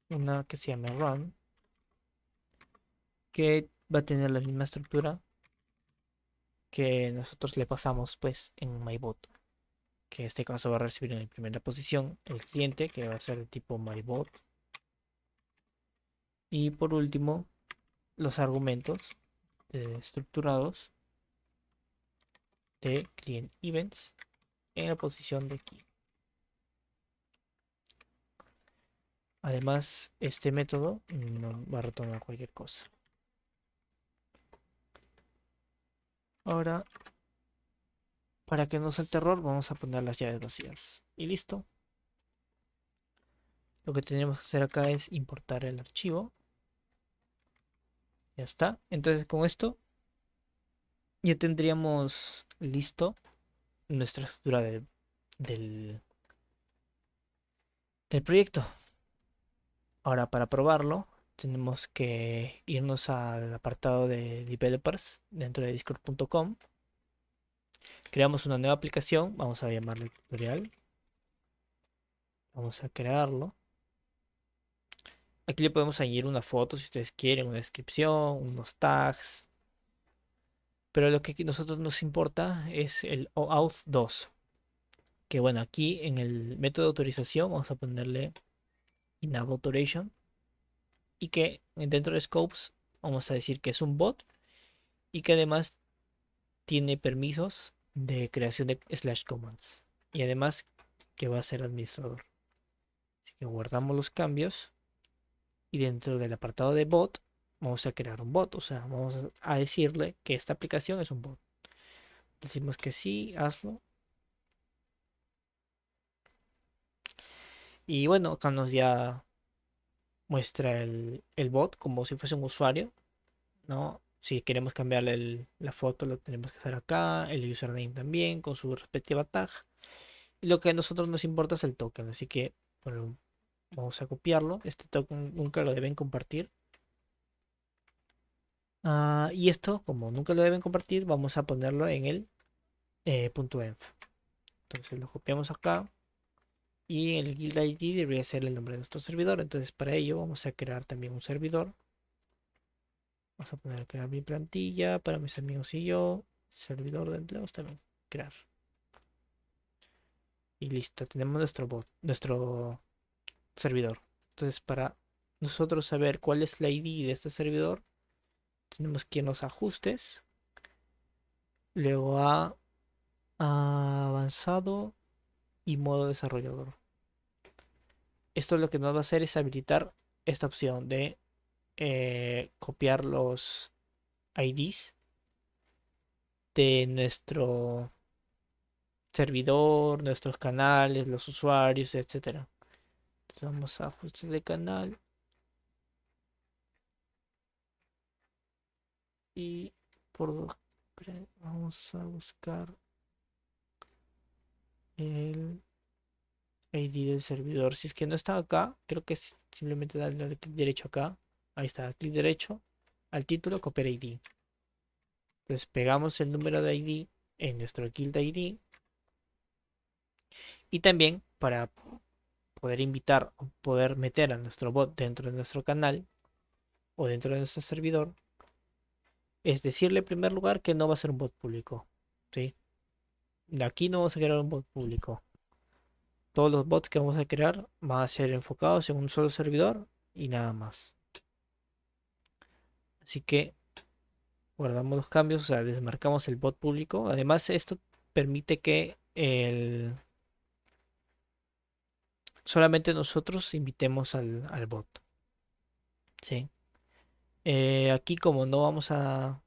una que se llama run, que va a tener la misma estructura que nosotros le pasamos pues en mybot, que en este caso va a recibir en la primera posición el cliente, que va a ser de tipo mybot, y por último los argumentos estructurados de client events en la posición de aquí. Además, este método no va a retornar cualquier cosa. Ahora, para que no salte error, vamos a poner las llaves vacías. Y listo. Lo que tenemos que hacer acá es importar el archivo. Ya está. Entonces, con esto ya tendríamos listo nuestra estructura del, del proyecto. Ahora, para probarlo, tenemos que irnos al apartado de developers dentro de discord.com. Creamos una nueva aplicación, vamos a llamarle tutorial. Vamos a crearlo. Aquí le podemos añadir una foto si ustedes quieren, una descripción, unos tags. Pero lo que a nosotros nos importa es el OAuth 2. Que bueno, aquí en el método de autorización vamos a ponerle enable authorization. Y que dentro de scopes vamos a decir que es un bot y que además tiene permisos de creación de /commands. Y además que va a ser administrador. Así que guardamos los cambios. Y dentro del apartado de bot, vamos a crear un bot. O sea, vamos a decirle que esta aplicación es un bot. Decimos que sí, hazlo. Y bueno, acá nos ya muestra el bot como si fuese un usuario, ¿no? Si queremos cambiarle la foto, lo tenemos que hacer acá, el username también, con su respectiva tag. Y lo que a nosotros nos importa es el token, así que bueno, vamos a copiarlo. Este token nunca lo deben compartir. Y esto, como nunca lo deben compartir, vamos a ponerlo en el .env. Entonces lo copiamos acá. Y el guild ID debería ser el nombre de nuestro servidor. Entonces para ello vamos a crear también un servidor. Vamos a poner crear mi plantilla para mis amigos y yo. Servidor de empleados también. Crear. Y listo. Tenemos nuestro bot, nuestro servidor. Entonces para nosotros saber cuál es la ID de este servidor, tenemos que irnos a ajustes. Luego a avanzado y modo desarrollador. Esto lo que nos va a hacer es habilitar esta opción de copiar los IDs de nuestro servidor, nuestros canales, los usuarios, etcétera. Entonces vamos a ajustes de canal y por vamos a buscar el ID del servidor. Si es que no está acá, creo que es simplemente darle clic derecho acá. Ahí está, clic derecho al título, copiar ID. Entonces pegamos el número de ID en nuestro guild ID. Y también para poder invitar o poder meter a nuestro bot dentro de nuestro canal o dentro de nuestro servidor, es decirle en primer lugar que no va a ser un bot público. ¿Sí? De aquí no vamos a crear un bot público. Todos los bots que vamos a crear van a ser enfocados en un solo servidor y nada más. Así que guardamos los cambios, o sea, desmarcamos el bot público. Además, esto permite que solamente nosotros invitemos al bot. ¿Sí? Aquí como no vamos a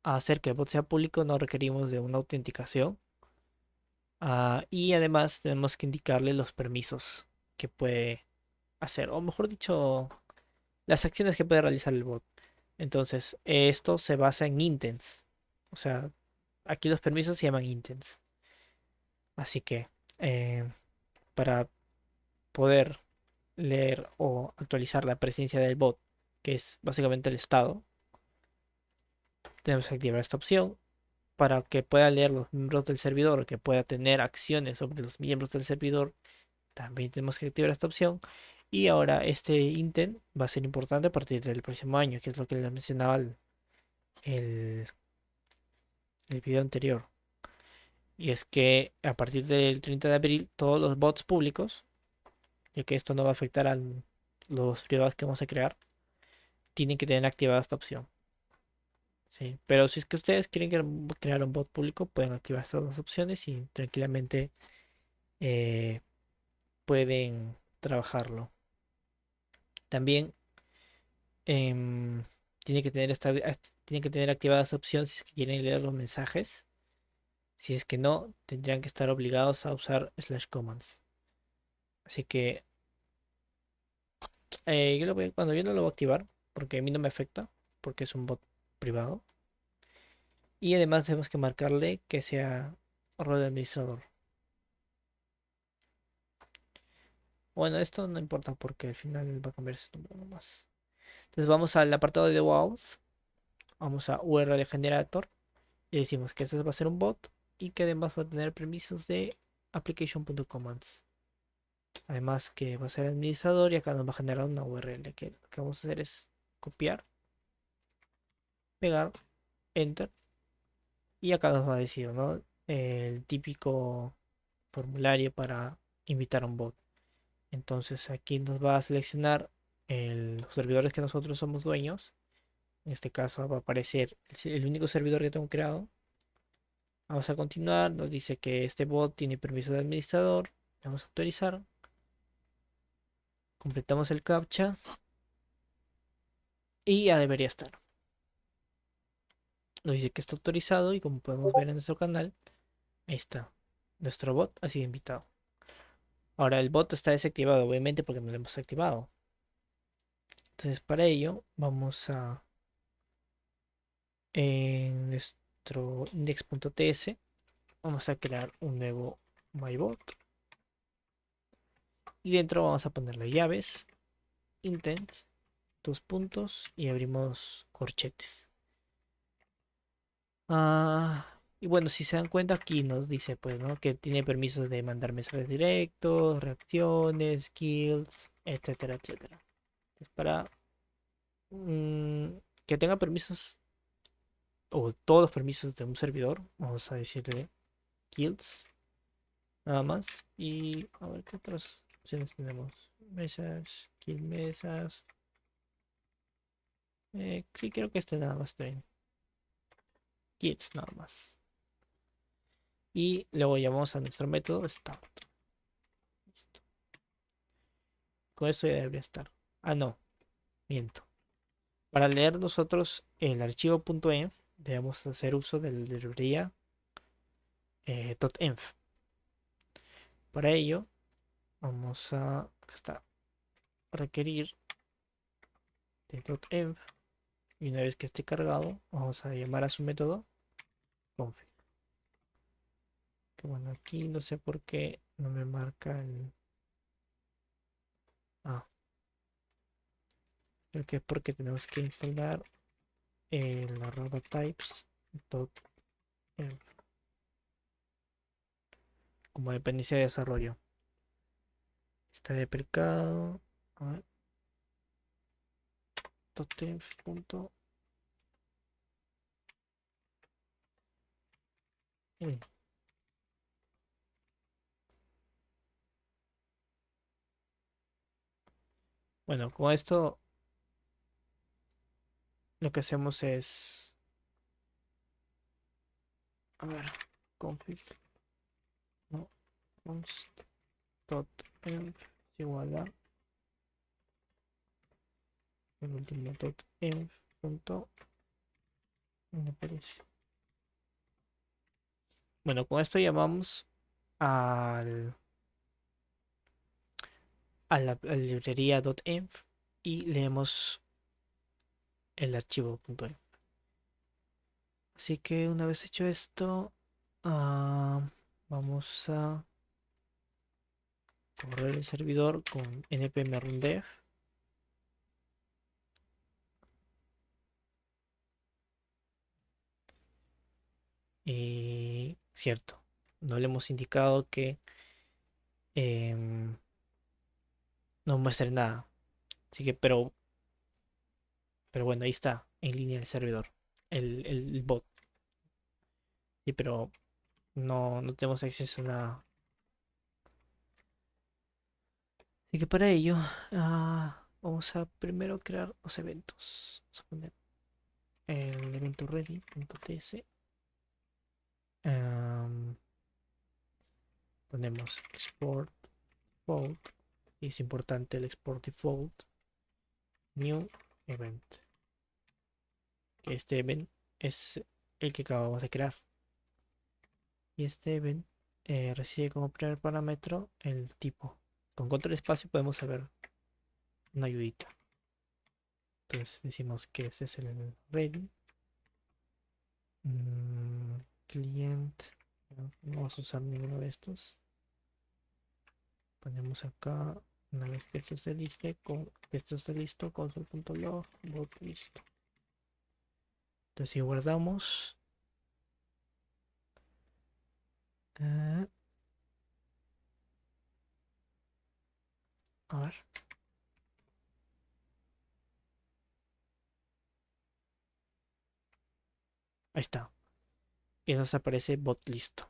hacer que el bot sea público, no requerimos de una autenticación. Y además tenemos que indicarle los permisos que puede hacer, o mejor dicho, las acciones que puede realizar el bot. Entonces, esto se basa en intents. O sea, aquí los permisos se llaman intents. Así que, para poder leer o actualizar la presencia del bot, que es básicamente el estado, tenemos que activar esta opción para que pueda leer los miembros del servidor, que pueda tener acciones sobre los miembros del servidor. También tenemos que activar esta opción. Y ahora este intent va a ser importante a partir del próximo año, que es lo que les mencionaba el, el video anterior. Y es que a partir del 30 de abril todos los bots públicos, ya que esto no va a afectar a los privados que vamos a crear, tienen que tener activada esta opción. ¿Sí? Pero si es que ustedes quieren crear un bot público, pueden activar estas dos opciones y tranquilamente eh, pueden trabajarlo. También em, tiene que tener tiene que tener activada esa opción si es que quieren leer los mensajes. Si es que no, tendrían que estar obligados a usar /commands. Así que cuando yo no lo voy a activar, porque a mí no me afecta, porque es un bot privado. Y además tenemos que marcarle que sea rol de administrador. Bueno, esto no importa porque al final va a cambiar ese número nomás. Entonces vamos al apartado de WAUs. Vamos a URL generator. Y decimos que eso va a ser un bot. Y que además va a tener permisos de application.commands. Además que va a ser administrador y acá nos va a generar una URL. Que lo que vamos a hacer es copiar, pegar, enter. Y acá nos va a decir, ¿no? El típico formulario para invitar a un bot. Entonces aquí nos va a seleccionar los servidores que nosotros somos dueños. En este caso va a aparecer el único servidor que tengo creado. Vamos a continuar. Nos dice que este bot tiene permiso de administrador. Vamos a autorizar. Completamos el captcha. Y ya debería estar. Nos dice que está autorizado. Y como podemos ver en nuestro canal, ahí está. Nuestro bot ha sido invitado. Ahora el bot está desactivado, obviamente, porque no lo hemos activado. Entonces, para ello, vamos a en nuestro index.ts. Vamos a crear un nuevo mybot. Y dentro vamos a ponerle llaves, intents, dos puntos y abrimos corchetes. Y bueno, si se dan cuenta aquí nos dice pues, ¿no? Que tiene permisos de mandar mensajes directos, reacciones, skills, etcétera, etcétera. Es para que tenga permisos o todos los permisos de un servidor. Vamos a decirle kills, nada más. Y a ver qué otras opciones tenemos. Mesas, kill mesas. Sí, creo que este nada más está bien. Kills nada más. Y luego llamamos a nuestro método start. Listo. Con esto ya debería estar. Ah, no, miento. Para leer nosotros el archivo .env debemos hacer uso de la librería .env. Para ello vamos a acá está, requerir de .env y una vez que esté cargado vamos a llamar a su método config. Que bueno, aquí no sé por qué no me marca el... Ah, creo que es porque tenemos que instalar el arroba types .env como dependencia de desarrollo. Está deprecado. A ver, .env. Uy. Bueno, con esto lo que hacemos es, a ver, config, no, const.env es igual a el último .env punto, me parece. Bueno, con esto llamamos al, a la librería .env y leemos el archivo .env. Así que una vez hecho esto, vamos a correr el servidor con npm rundev. Y cierto, no le hemos indicado que no muestre nada. Así que, pero bueno, ahí está, en línea el servidor, el bot. Sí, pero no tenemos acceso a nada. Así que para ello, vamos a primero crear los eventos. Vamos a poner el evento ready.ts. Ponemos export default. Y es importante el export default. New event. Que este event es el que acabamos de crear. Y este event recibe como primer parámetro el tipo. Con control espacio podemos saber una ayudita. Entonces decimos que este es el ready. Client. No vamos a usar ninguno de estos. Ponemos acá, una vez que esto esté listo, console.log, bot listo. Entonces si guardamos, a ver, ahí está. Y nos aparece bot listo,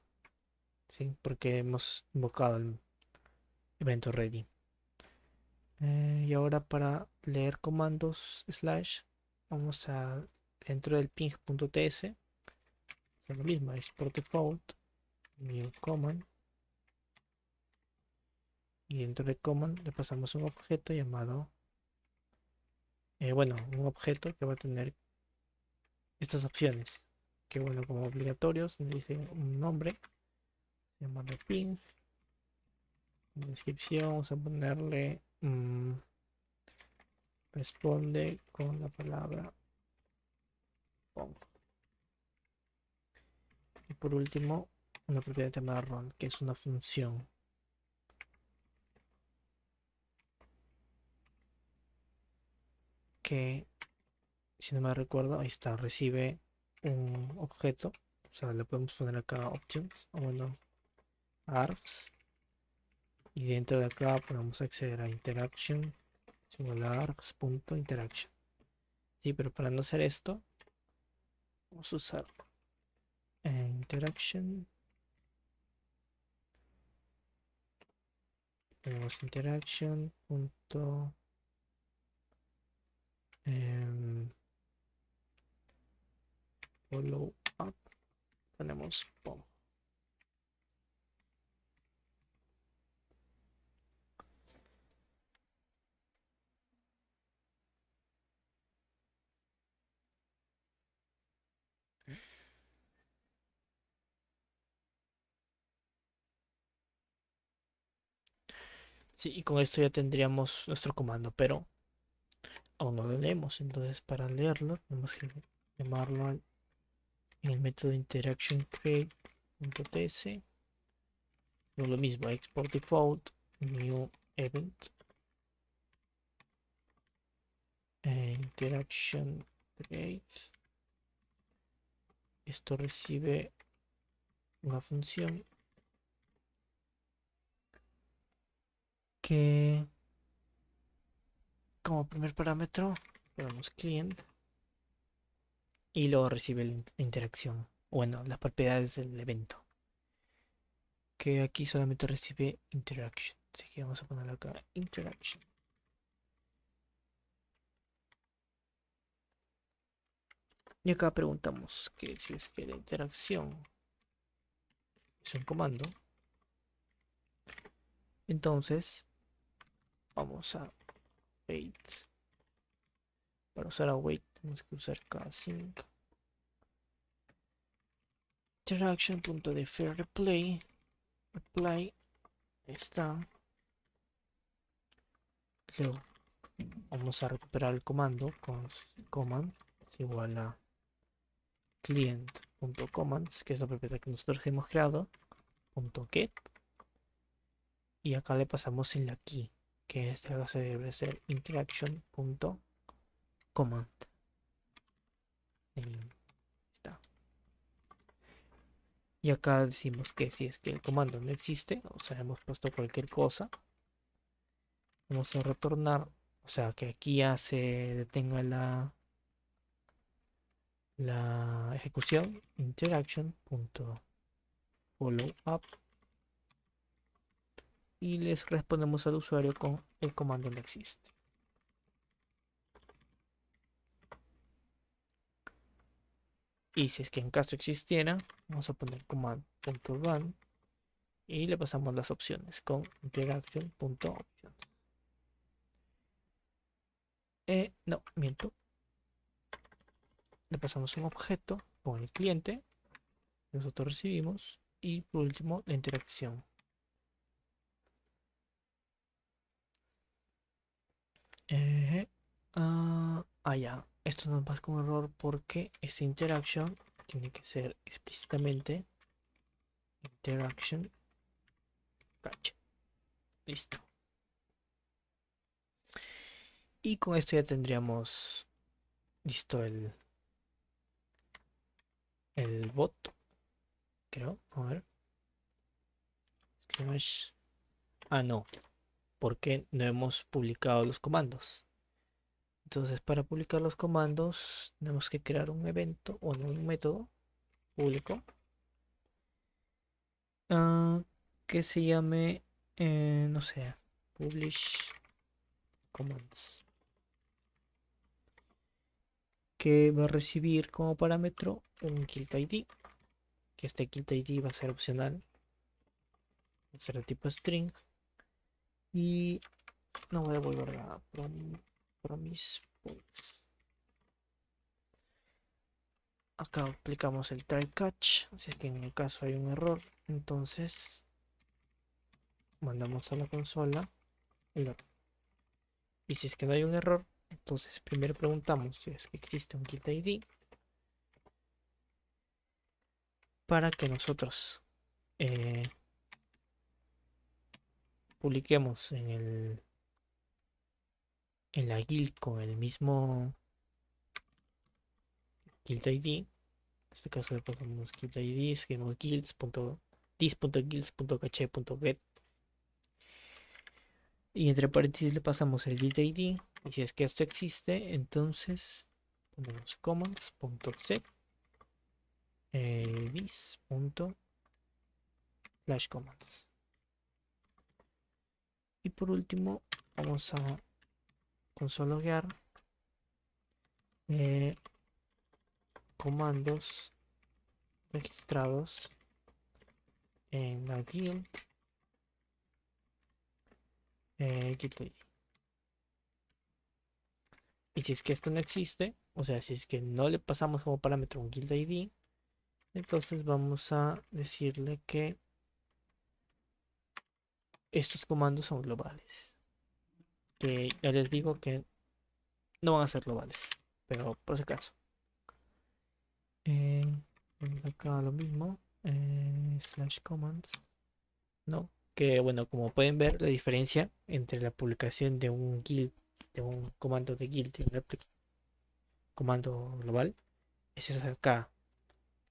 ¿sí? Porque hemos invocado el evento ready. Y ahora para leer comandos slash, vamos a dentro del ping.ts, lo mismo, export default, new command, y dentro de command le pasamos un objeto llamado, bueno, un objeto que va a tener estas opciones, que bueno, como obligatorios, nos dice un nombre, llamarlo ping, en descripción vamos a ponerle, responde con la palabra pong. Y por último, una propiedad llamada run, que es una función que, si no me recuerdo, ahí está, recibe un objeto. O sea, le podemos poner acá options, o bueno, args. Y dentro de acá podemos acceder a interaction, es igual a args.interaction. Sí, pero para no hacer esto, vamos a usar interaction. Tenemos interaction. Follow up. Ponemos pom. Sí, y con esto ya tendríamos nuestro comando, pero aún no lo leemos. Entonces, para leerlo, tenemos que llamarlo en el método interaction create.ts. No lo mismo, export default, new event, interaction create. Esto recibe una función que, como primer parámetro, ponemos client y luego recibe la interacción, bueno, las propiedades del evento, que aquí solamente recibe interaction. Así que vamos a poner acá interaction. Y acá preguntamos que si es que la interacción es un comando, entonces vamos a wait. Para usar a wait tenemos que usar casync interaction.defer reply está. Luego vamos a recuperar el comando con command es igual a client.commands, que es la propiedad que nosotros hemos creado, .get, y acá le pasamos en la key, que en este caso debe ser interaction.command. Ahí está. Y acá decimos que si es que el comando no existe, o sea, hemos puesto cualquier cosa, vamos a retornar, o sea, que aquí ya se detenga la ejecución, interaction.followUp, y les respondemos al usuario con el comando no existe. Y si es que en caso existiera, vamos a poner command.run y le pasamos las opciones con interaction.options. No, miento. Le pasamos un objeto con el cliente que nosotros recibimos y por último la interacción. Ya. Esto nos va con error porque esta interaction tiene que ser explícitamente interaction catch. Listo. Y con esto ya tendríamos listo el bot, creo. A ver. No, porque no hemos publicado los comandos. Entonces, para publicar los comandos, tenemos que crear un evento o un método público ah, que se llame, no sé, publish commands, que va a recibir como parámetro un guild ID que este guild ID va a ser opcional, va a ser de tipo string, y no voy a devolver nada. Promise points. Acá aplicamos el try catch, así es que en el caso hay un error, entonces mandamos a la consola el error. Y si es que no hay un error, entonces primero preguntamos si es que existe un guild ID para que nosotros publiquemos en la guild con el mismo guild ID. En este caso le ponemos guild ID, escribimos guilds.dis.guilds.cache.get y entre paréntesis le pasamos el guild ID, y si es que esto existe, entonces ponemos commands.set dis.flashCommands. Y por último vamos a consologuear comandos registrados en la guild guild ID. Y si es que esto no existe, o sea, si es que no le pasamos como parámetro un guild ID, entonces vamos a decirle que estos comandos son globales. Que ya les digo que no van a ser globales, pero por si acaso. Acá lo mismo, slash commands, ¿no? Que bueno, como pueden ver, la diferencia entre la publicación de un guild, de un comando de guild y un comando global, es eso acá,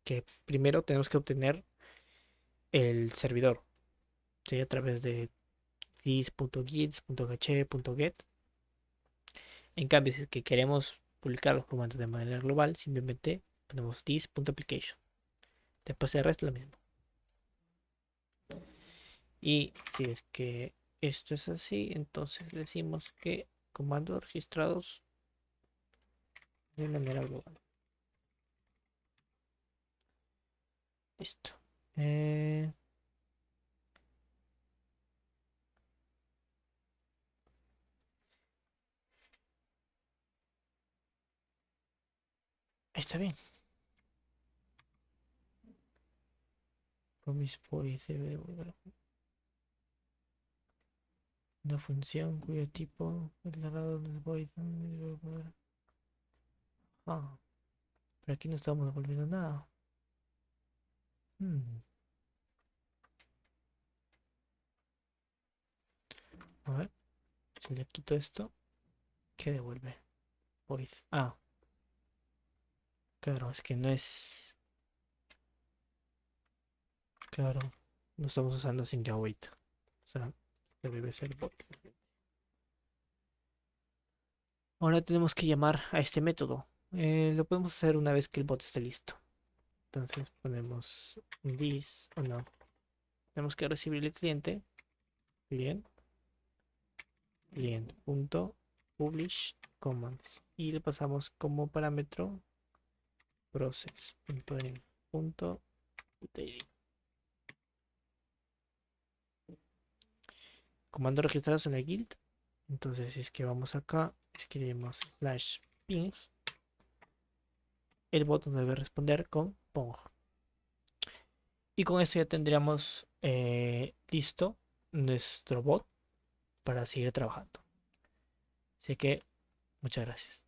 que primero tenemos que obtener el servidor, ¿sí? A través de this.guilds.cache.get. En cambio, si es que queremos publicar los comandos de manera global, simplemente ponemos this.application. Después el resto es lo mismo. Y si es que esto es así, entonces decimos que comandos registrados de manera global. Listo. Está bien. Promise voice debe volver una función cuyo tipo declarado en el void. Ah, pero aquí no estamos devolviendo nada. A ver, si le quito esto, ¿qué devuelve? Void. Ah, claro, es que no es. Claro, no estamos usando sin await. O sea, debe ser void. Ahora tenemos que llamar a este método. Lo podemos hacer una vez que el bot esté listo. Entonces ponemos this o no. Tenemos que recibir el cliente. Bien. Client.publish commands. Y le pasamos como parámetro process.env.utility. Comando registrado en la guild. Entonces, si es que vamos acá, escribimos slash ping, el bot nos debe responder con pong. Y con esto ya tendríamos listo nuestro bot para seguir trabajando. Así que muchas gracias.